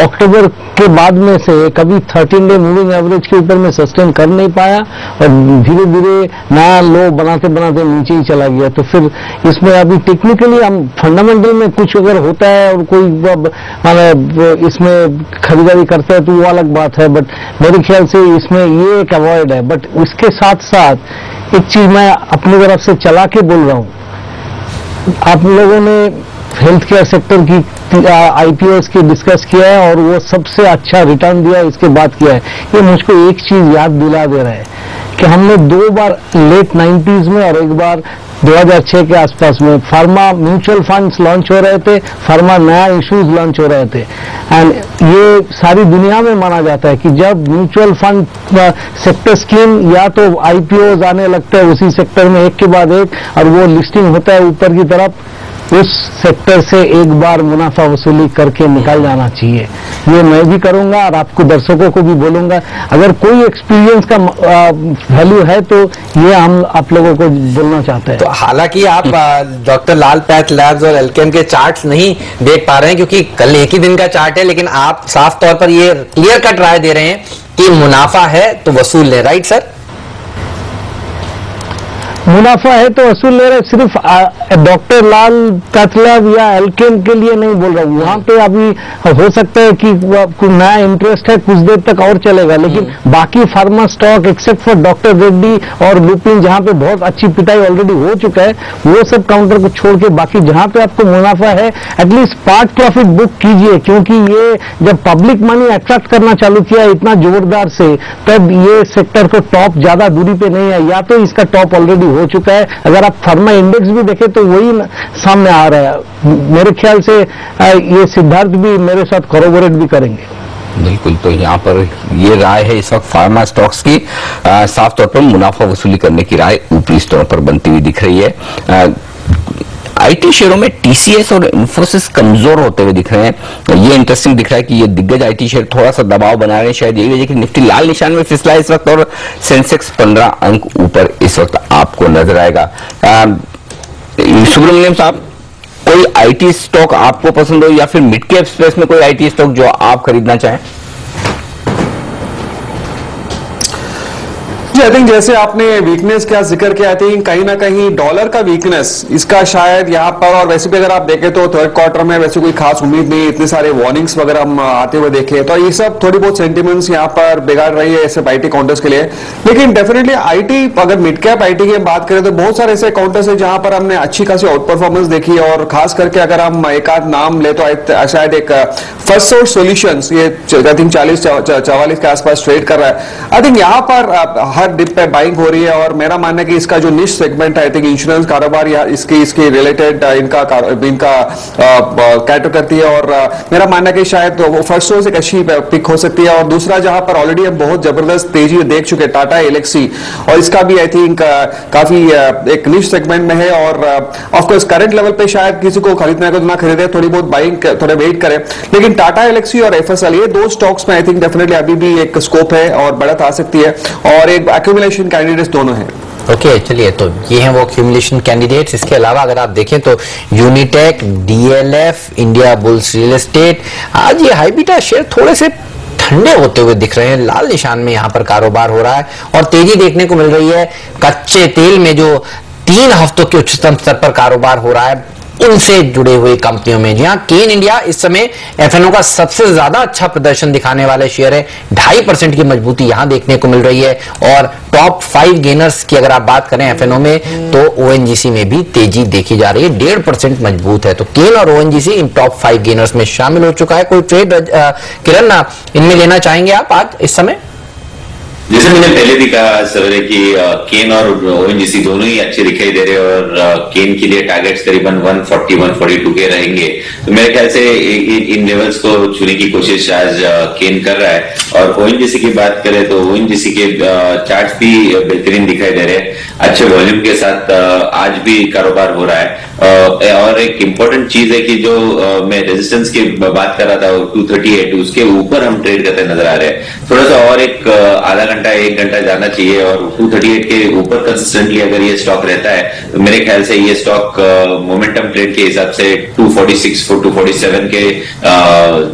अक्टूबर के बाद में से कभी 13 डे मूविंग एवरेज के ऊपर में सस्टेन कर नहीं पाया और धीरे धीरे नया लो बनाते बनाते नीचे ही चला गया। तो फिर इसमें अभी टेक्निकली हम फंडामेंटल में कुछ अगर होता है और कोई माने इसमें खरीदारी करता है तो वो अलग बात है, बट मेरे ख्याल से इसमें ये एक अवॉइड है। बट उसके साथ साथ एक चीज मैं अपनी तरफ से चला के बोल रहा हूं, आप लोगों ने हेल्थ केयर सेक्टर की आईपीओस की डिस्कस किया है और वो सबसे अच्छा रिटर्न दिया है, इसके बाद किया है। ये मुझको एक चीज याद दिला दे रहा है कि हमने 2 बार लेट 90s में और एक बार 2006 के आसपास में फार्मा म्यूचुअल फंड्स लॉन्च हो रहे थे, फार्मा नया इश्यूज लॉन्च हो रहे थे। एंड ये सारी दुनिया में माना जाता है कि जब म्यूचुअल फंड सेक्टर स्कीम या तो आईपीओज आने लगते हैं उसी सेक्टर में एक के बाद एक और वो लिस्टिंग होता है ऊपर की तरफ, उस सेक्टर से एक बार मुनाफा वसूली करके निकल जाना चाहिए। ये मैं भी करूंगा और आपको दर्शकों को भी बोलूंगा, अगर कोई एक्सपीरियंस का वैल्यू है तो ये हम आप लोगों को बोलना चाहते हैं। तो हालांकि आप डॉक्टर लाल पैथ लैब्स और एल्केम के चार्ट्स नहीं देख पा रहे हैं क्योंकि कल एक ही दिन का चार्ट है, लेकिन आप साफ तौर पर ये क्लियर कट राय दे रहे हैं कि मुनाफा है तो वसूल ले, राइट सर? मुनाफा है तो वसूल ले रहे, सिर्फ डॉक्टर लाल पैथ लैब या एल्केम के लिए नहीं बोल रहा हूँ। वहां पे अभी हो सकता है कि कुछ नया इंटरेस्ट है, कुछ देर तक और चलेगा, लेकिन बाकी pharma stock except for doctor Reddy और लुपिन जहां पे बहुत अच्छी पिटाई ऑलरेडी हो चुका है, वो सब काउंटर को छोड़ के बाकी जहां पे आपको मुनाफा है एटलीस्ट पार्ट प्रॉफिट बुक कीजिए, क्योंकि ये जब पब्लिक मनी अट्रैक्ट करना चालू किया इतना जोरदार से, तब ये सेक्टर को टॉप ज्यादा दूरी पे नहीं है, या तो इसका टॉप ऑलरेडी हो चुका है। अगर आप फार्मा इंडेक्स भी देखें तो वही सामने आ रहा है। मेरे ख्याल से ये सिद्धार्थ भी मेरे साथ कोरोबोरेट भी करेंगे। बिल्कुल, तो यहाँ पर ये राय है इस वक्त फार्मा स्टॉक्स की, साफ तौर पर मुनाफा वसूली करने की राय ऊपरी स्तर पर बनती हुई दिख रही है। आईटी शेयरों में टीसीएस और इंफोसिस कमजोर होते हुए दिख रहे हैं। ये इंटरेस्टिंग दिख रहा है कि ये दिग्गज आईटी शेयर थोड़ा सा दबाव बना रहे हैं, शायद यही वजह कि निफ्टी लाल निशान में फिसला इस वक्त और सेंसेक्स 15 अंक ऊपर इस वक्त आपको नजर आएगा। सुब्रमण्यम साहब, कोई आईटी स्टॉक आपको पसंद हो या फिर मिड कैप स्पेस में कोई आईटी स्टॉक जो आप खरीदना चाहें? आई थिंक जैसे आपने वीकनेस का जिक्र किया, आई थिंक कहीं ना कहीं डॉलर का वीकनेस इसका शायद यहाँ पर, और वैसे भी अगर आप देखें तो थर्ड क्वार्टर में वैसे कोई खास उम्मीद नहीं, इतने सारे वार्निंग्स वगैरह हम आते हुए देखे, तो ये सब थोड़ी बहुत सेंटिमेंट्स यहाँ पर बिगाड़ रही है ऐसे आईटी काउंटर्स के लिए। लेकिन डेफिनेटली आईटी, अगर मिड कैप आईटी की बात करें तो बहुत सारे ऐसे काउंटर्स है जहां पर हमने अच्छी खासी आउट परफॉर्मेंस देखी, और खास करके अगर हम एक आध नाम ले तो शायद एक फर्स्ट सोर्स सॉल्यूशंस, ये आई थिंक 40-44 के आसपास ट्रेड कर रहा है। आई थिंक यहाँ पर हर डिप पे बाइंग हो रही है, और मेरा मानना है कि इसका जो निश सेगमेंट है, आई थिंक इंश्योरेंस कारोबार या इसके रिलेटेड इनका कैटर करती है, और मेरा मानना है कि शायद वो फर्स्ट सोर्स एक अच्छी पिक हो सकती है। और दूसरा जहां पर ऑलरेडी हम बहुत जबरदस्त तेजी देख चुके टाटा एलेक्सी, और इसका भी आई थिंक काफी एक निश सेगमेंट में है, और ऑफकोर्स करंट लेवल पे शायद किसी को खरीदना है तो ना खरीदे, थोड़ी बहुत बाइंग थोड़े वेट करें। लेकिन टाटा एलेक्सी और एफएसएल, ये दो स्टॉक्स में आई थिंक डेफिनेटली अभी भी एक स्कोप है और बढ़त आ सकती है, और एक एक्यूमुलेशन कैंडिडेट्स दोनों हैं। ओके, चलिए, तो ये हैं वो एक्यूमुलेशन कैंडिडेट्स। इसके अलावा अगर आप देखें तो Unitech, DLF, India bulls real estate, आज ये हाईबीटा शेयर थोड़े से ठंडे होते हुए दिख रहे हैं। लाल निशान में यहां पर कारोबार हो रहा है और तेजी देखने को मिल रही है कच्चे तेल में, जो 3 हफ्तों के उच्चतम स्तर पर कारोबार हो रहा है उनसे जुड़े हुए कंपनियों में। जहां केन इंडिया इस समय एफएनओ का सबसे ज्यादा अच्छा प्रदर्शन दिखाने वाले शेयर है, 2.5% की मजबूती यहां देखने को मिल रही है। और टॉप 5 गेनर्स की अगर आप बात करें एफएनओ में, तो ओएनजीसी में भी तेजी देखी जा रही है, 1.5% मजबूत है। तो केन और ओएनजीसी इन टॉप 5 गेनर्स में शामिल हो चुका है। कोई ट्रेड किरण इनमें लेना चाहेंगे आप आज इस समय? जैसे मैंने पहले भी कहा सवेरे कि केन और ओएनजीसी दोनों ही अच्छे दिखाई दे रहे हैं, और केन के लिए टारगेट्स करीबन 140-142 के रहेंगे। तो मेरे ख्याल से इन लेवल्स को छूने की कोशिश आज केन कर रहा है। और ओएनजीसी की बात करें तो ओएनजीसी के चार्ट्स भी बेहतरीन दिखाई दे रहे हैं, अच्छे वॉल्यूम के साथ आज भी कारोबार हो रहा है। और एक इम्पोर्टेंट चीज है कि जो मैं रेजिस्टेंस की बात कर रहा था 238, उसके ऊपर हम ट्रेड करते नजर आ रहे हैं। थोड़ा सा और एक आधा घंटा 1 घंटा जाना चाहिए, और 238 के ऊपर कंसिस्टेंटली अगर ये स्टॉक रहता है तो मेरे ख्याल से ये स्टॉक मोमेंटम ट्रेड के हिसाब से 246-247 के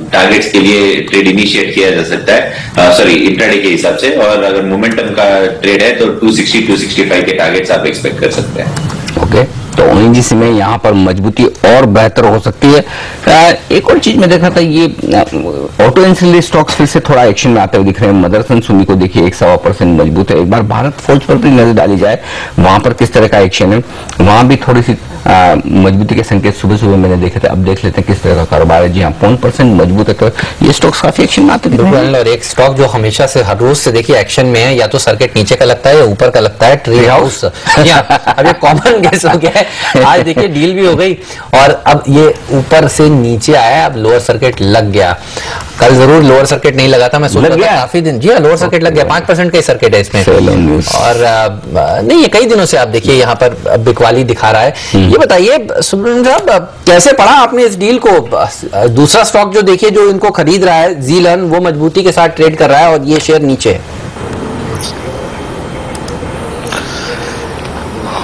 टारगेट्स के लिए ट्रेड इनिशिएट किया जा सकता है, सॉरी इंट्राडे के हिसाब से। और अगर मोमेंटम का ट्रेड है तो 260-265 के टारगेट्स आप एक्सपेक्ट कर सकते हैं। ओके, तो ओएनजीसी में यहाँ पर मजबूती और बेहतर हो सकती है। एक और चीज में देखा था, ये ऑटो एंसिलरी स्टॉक्स फिर से थोड़ा एक्शन में आते हुए दिख रहे हैं। मदरसन सुमी को देखिए 1.25% मजबूत है। एक बार भारत फोर्ज पर भी नजर डाली जाए, वहां पर किस तरह का एक्शन है, वहां भी थोड़ी सी मजबूती के संकेत सुबह सुबह मैंने देखे थे। अब देख लेते हैं किस तरह का कारोबार है। जी हाँ, 5% मजबूत है, तो ये स्टॉक्स काफी एक्शन में आते हैं। और एक स्टॉक जो हमेशा से हर रोज से देखिए एक्शन में है, या तो सर्किट नीचे का लगता है या ऊपर का लगता है, ट्री हाउस। अब ये कॉमन गेस हो गया है। आज देखिए डील भी हो गई और अब ये ऊपर से नीचे आया, अब लोअर सर्किट लग गया। कल जरूर लोअर सर्किट नहीं लगा था, मैं सोच रहा था काफी दिन। जी हाँ, लोअर सर्किट लग गया, 5% का सर्किट है इसमें। और नहीं, ये कई दिनों से आप देखिए यहाँ पर बिकवाली दिखा रहा है। ये बताइए सुब्रमण्यम साहब, कैसे पढ़ा आपने इस डील को? दूसरा स्टॉक जो देखिए जो इनको खरीद रहा है जीलन, वो मजबूती के साथ ट्रेड कर रहा है और ये शेयर नीचे है।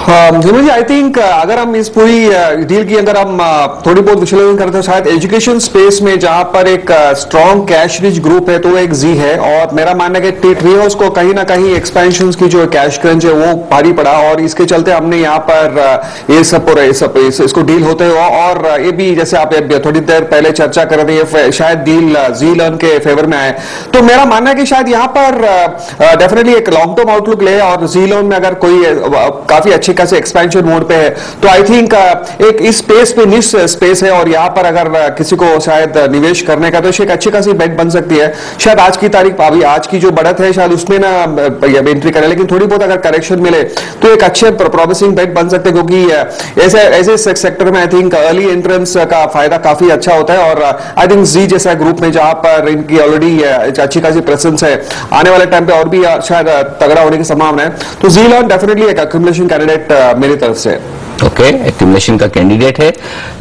जी, आई थिंक अगर हम इस पूरी डील की अगर हम थोड़ी बहुत विश्लेषण करते हैं, शायद एजुकेशन स्पेस में जहां पर एक स्ट्रॉन्ग कैश रिच ग्रुप है तो वो एक जी है, और मेरा मानना है कि ट्री हाउस को कहीं ना कहीं एक्सपेंशन की जो कैश क्रंच है वो भारी पड़ा, और इसके चलते हमने यहाँ पर ये सब इसको डील होते हुए, और ये भी जैसे आप थोड़ी देर पहले चर्चा कर रहे थे शायद डील जीलन के फेवर में आए, तो मेरा मानना है कि शायद यहाँ पर डेफिनेटली एक लॉन्ग टर्म आउटलुक ले, और जीलन में अगर कोई काफी अच्छी खासी एक्सपेंशन मोड पे है तो आई थिंक एक इस स्पेस पे निश स्पेस है, और यहां पर अगर किसी को शायद निवेश करने का तो एक अच्छी खासी बेट बन सकती है। शायद आज की तारीख अभी आज की जो बढ़त है शायद उसमें ना एंट्री करें, लेकिन थोड़ी बहुत अगर करेक्शन मिले तो एक अच्छे प्रॉमिसिंग बेट बन सकते हैं, क्योंकि ऐसे सेक्टर में आई थिंक अर्ली एंट्रेंस का फायदा काफी अच्छा होता है, और आई थिंक जी जैसा ग्रुप में जहां पर इनकी ऑलरेडी अच्छी खासी प्रेजेंस है, आने वाले टाइम पे और भी शायद तगड़ा होने की संभावना है, तो जी लॉन डेफिनेटली एक एक्यूमुलेशन कैंडिडेट मेरी तरफ से। ओके, एक्यूमुलेशन का कैंडिडेट है।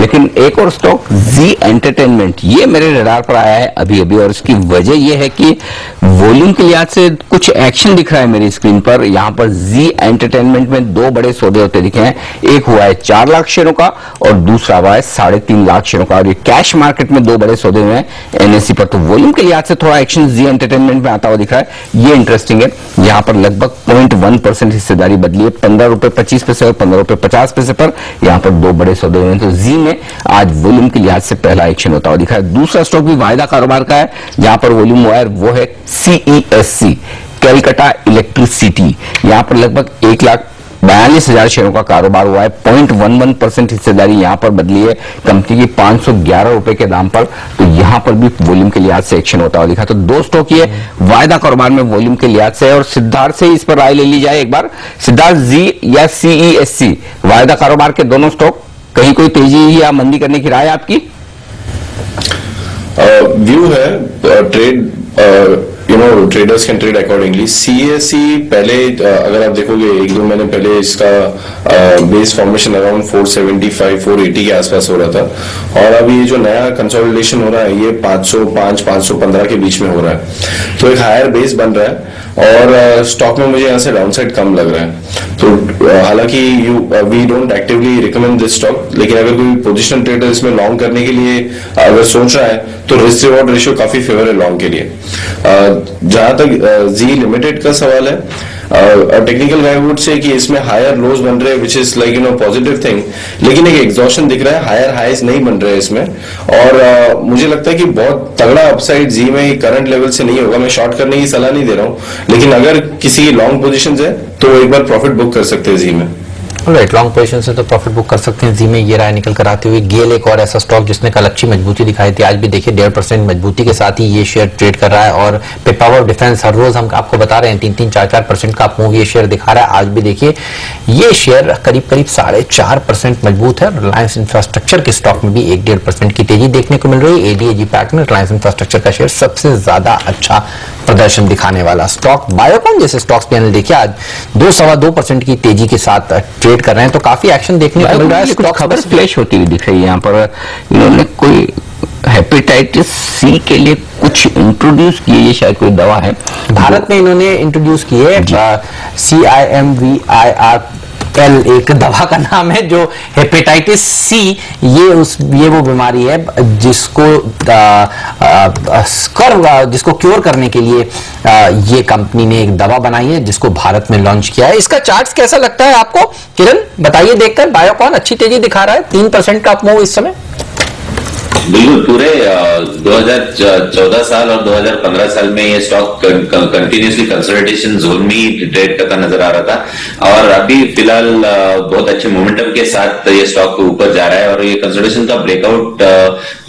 लेकिन एक और स्टॉक जी एंटरटेनमेंट, ये मेरे रडार पर आया है अभी अभी, और इसकी वजह ये है कि वॉल्यूम के लिहाज से कुछ एक्शन दिख रहा है मेरी स्क्रीन पर। यहां पर जी एंटरटेनमेंट में दो बड़े सौदे होते दिखे हैं, एक हुआ है 4 लाख शेयरों का और दूसरा हुआ है 3.5 लाख शेयरों का, और ये कैश मार्केट में दो बड़े सौदे हुए हैं एनएससी पर। तो वॉल्यूम के लिहाज से थोड़ा एक्शन जी एंटरटेनमेंट में आता हुआ दिख रहा है, ये इंटरेस्टिंग है। यहां पर लगभग 0.1% हिस्सेदारी बदली है, 15 रुपए 25 पैसे और 15 रुपए 50 पैसे पर यहां पर दो बड़े सौदे हुए हैं। तो जी में आज वॉल्यूम के लिहाज से पहला एक्शन होता हुआ दिखा है। दूसरा स्टॉक भी वायदा कारोबार का है, जहां पर वॉल्यूम हुआ है वो है CESC, कैलकाटा इलेक्ट्रिसिटी। यहां पर लगभग 1,42,000 शेयरों का कारोबार हुआ है, 0.11% हिस्सेदारी यहां पर बदली है कंपनी की 511 रुपए के दाम पर। तो यहां पर भी वॉल्यूम के लिहाज से एक्शन होता हुआ दिखा। तो दो स्टॉक ये वायदा कारोबार में वॉल्यूम के लिहाज से है, और सिद्धार्थ से इस पर राय ले ली जाए एक बार। सिद्धार्थ, जी या CESC वायदा कारोबार के दोनों स्टॉक, कहीं कोई तेजी या मंदी करने की राय आपकी? व्यू है trade, traders can trade accordingly. CESC पहले अगर आप देखोगे 1-2 महीने पहले इसका बेस फॉर्मेशन अराउंड 475-480 के आसपास हो रहा था, और अभी ये जो नया कंसोलिडेशन हो रहा है ये 505-515 के बीच में हो रहा है, तो एक हायर बेस बन रहा है, और स्टॉक में मुझे यहाँ से डाउनसाइड कम लग रहा है। तो हालांकि we don't actively recommend this stock, लेकिन अगर कोई पोजिशन ट्रेडर इसमें लॉन्ग करने के लिए अगर सोच रहा है तो रिस्क रिवॉर्ड रेशियो काफी फेवर है लॉन्ग के लिए। जहां तक जी लिमिटेड का सवाल है, टेक्निकल राय वुड से कि इसमें हायर लोज बन रहे हैं, which is like positive thing, लेकिन एक एग्जॉशन दिख रहा है, हायर हाइज नहीं बन रहे इसमें, और मुझे लगता है कि बहुत तगड़ा अपसाइड जी में करंट लेवल से नहीं होगा। मैं शॉर्ट करने की सलाह नहीं दे रहा हूं, लेकिन अगर किसी की लॉन्ग पोजीशन है तो एक बार प्रॉफिट बुक कर सकते हैं जी में। राइट, लॉन्ग पोजीशन से तो प्रॉफिट बुक कर सकते हैं जी में, ये राय निकल कर आती हुई। गेल एक और ऐसा स्टॉक जिसने कल अच्छी मजबूती दिखाई थी, आज भी देखिए 1.5% मजबूती के साथ ही ये शेयर ट्रेड कर रहा है। और पावर डिफेंस हर रोज हम आपको बता रहे हैं 3-3, 4-4% का मूव ये शेयर दिखा रहा है। आज भी देखिए ये शेयर करीब 4.5% मजबूत है। रिलायंस इंफ्रास्ट्रक्चर के स्टॉक में भी 1-1.5% की तेजी देखने को मिल रही है। एडीएजी पैक में रिलायंस इंफ्रास्ट्रक्चर का शेयर सबसे ज्यादा अच्छा प्रदर्शन दिखाने वाला स्टॉक। बायोकॉन जैसे स्टॉक्स पैनल देखिए आज 2-2.25% की तेजी के साथ ट्रेड कर रहे हैं, तो काफी एक्शन देखने को मिल रहा है। कुछ खबर फ्लैश होती हुई दिख रही है यहाँ पर, इन्होंने कोई हेपेटाइटिस सी के लिए कुछ इंट्रोड्यूस किए, ये शायद कोई दवा है भारत में इन्होंने इंट्रोड्यूस की है, CIMVIRL एक दवा का नाम है, जो हेपेटाइटिस सी ये वो बीमारी है जिसको क्योर करने के लिए ये कंपनी ने एक दवा बनाई है, जिसको भारत में लॉन्च किया है। इसका चार्ट कैसा लगता है आपको किरण, बताइए देखकर। बायोकॉन अच्छी तेजी दिखा रहा है, 3% का मूव इस समय। बिल्कुल, पूरे 2014 साल और 2015 साल में ये स्टॉक कंटिन्यूसली कंसोलिडेशन जोन में ही ट्रेड करता नजर आ रहा था, और अभी फिलहाल बहुत अच्छे मोमेंटम के साथ ये स्टॉक ऊपर जा रहा है, और ये कंसोलिडेशन का ब्रेकआउट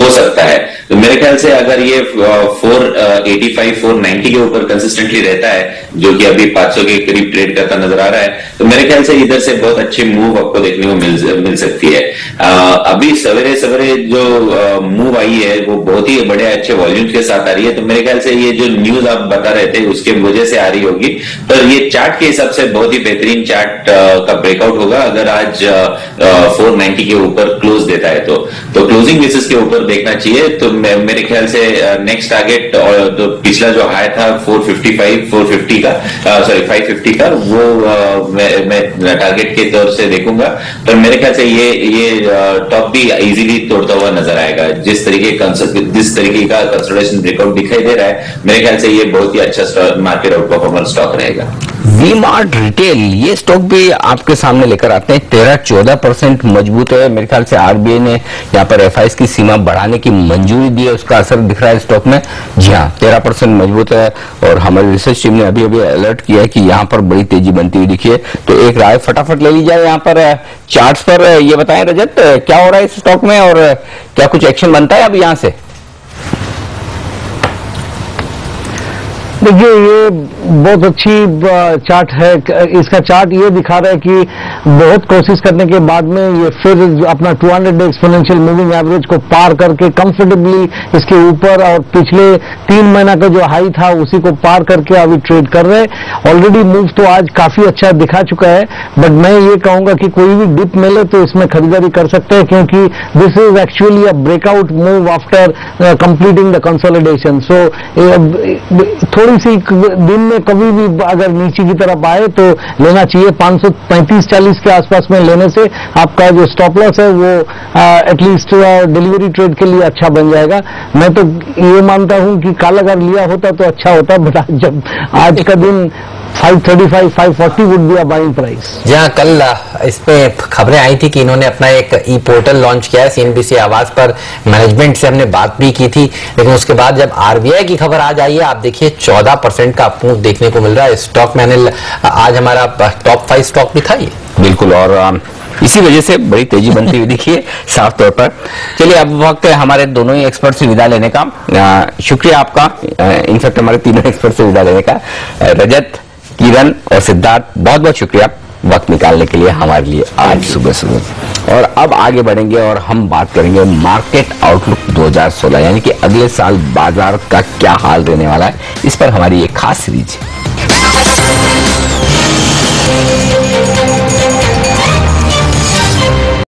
हो सकता है। तो मेरे ख्याल से अगर ये 485 490 के ऊपर कंसिस्टेंटली रहता है, जो कि अभी 500 के करीब ट्रेड करता नजर आ रहा है, तो मेरे ख्याल से इधर से बहुत अच्छी मूव आपको देखने को मिल सकती है। अभी सवेरे सवेरे जो मूव आई है वो बहुत ही बड़े अच्छे वॉल्यूम्स के साथ आ रही है, तो मेरे ख्याल से ये जो न्यूज आप बता रहे थे उसके वजह से आ रही होगी। पर ये चार्ट के हिसाब से बहुत ही बेहतरीन चार्ट का ब्रेकआउट होगा अगर आज 490 के ऊपर क्लोज देता है तो क्लोजिंग बेसिस के ऊपर देखना चाहिए। तो मेरे ख्याल से नेक्स्ट टारगेट और तो पिछला जो हाई था 450 का वो मैं टारगेट के तौर से देखूंगा। पर मेरे ख्याल से ये टॉप भी इजीली तोड़ता हुआ नजर आएगा। जिस तरीके का कंसोलिडेशन ब्रेकआउट दिखाई दे रहा है, मेरे ख्याल से ये बहुत ही अच्छा मार्केट आउट परफॉर्मर स्टॉक रहेगा। वी मार्ट रिटेल ये स्टॉक भी आपके सामने लेकर आते हैं। 13-14% मजबूत है। मेरे ख्याल से आरबीआई ने यहाँ पर एफआईएस की सीमा बढ़ाने की मंजूरी दी है, उसका असर दिख रहा है स्टॉक में। जी हाँ, 13% मजबूत है और हमारी रिसर्च टीम ने अभी अलर्ट किया है कि यहाँ पर बड़ी तेजी बनती हुई दिखी है। तो एक राय फटाफट ले ली जाए यहाँ पर चार्ट्स पर। ये बताएं रजत, क्या हो रहा है इस स्टॉक में और क्या कुछ एक्शन बनता है अब यहाँ से? देखिए, ये बहुत अच्छी चार्ट है। इसका चार्ट ये दिखा रहा है कि बहुत कोशिश करने के बाद में ये फिर अपना 200 डे एक्सपोनेंशियल मूविंग एवरेज को पार करके कंफर्टेबली इसके ऊपर और पिछले 3 महीना का जो हाई था उसी को पार करके अभी ट्रेड कर रहे हैं। ऑलरेडी मूव तो आज काफी अच्छा दिखा चुका है, बट मैं ये कहूंगा कि कोई भी डिप मिले तो इसमें खरीदारी कर सकते हैं, क्योंकि this is actually a breakout move after completing the consolidation. So थोड़ी सी दिन में कभी भी अगर नीचे की तरफ आए तो लेना चाहिए। 535-40 के आसपास में लेने से आपका जो स्टॉप लॉस है वो एटलीस्ट डिलीवरी ट्रेड के लिए अच्छा बन जाएगा। मैं तो ये मानता हूं कि कल अगर लिया होता तो अच्छा होता, बट जब आज का दिन 535-540 would be a buying price. जहां कल इस पे खबरें आई थी कि इन्होंने अपना एक ई पोर्टल लॉन्च किया है। सीएनबीसी आवाज पर मैनेजमेंट से हमने बात भी की थी, लेकिन उसके बाद जब आरबीआई की खबर आज आई है, आप देखिए 14% का अप देखने को मिल रहा है। स्टॉक मैंने आज हमारा टॉप 5 स्टॉक भी था ये। बिल्कुल, और इसी वजह से बड़ी तेजी बनती हुई दिखी साफ तौर पर। चलिए, अब वक्त है हमारे दोनों ही एक्सपर्ट से विदा लेने का। शुक्रिया आपका, इनफैक्ट हमारे तीनों एक्सपर्ट से विदा लेने का। रजत, किरण और सिद्धार्थ, बहुत बहुत शुक्रिया वक्त निकालने के लिए हमारे लिए आज सुबह। और अब आगे बढ़ेंगे और हम बात करेंगे मार्केट आउटलुक 2016, यानी कि अगले साल बाजार का क्या हाल रहने वाला है। इस पर हमारी एक खास सीरीज है।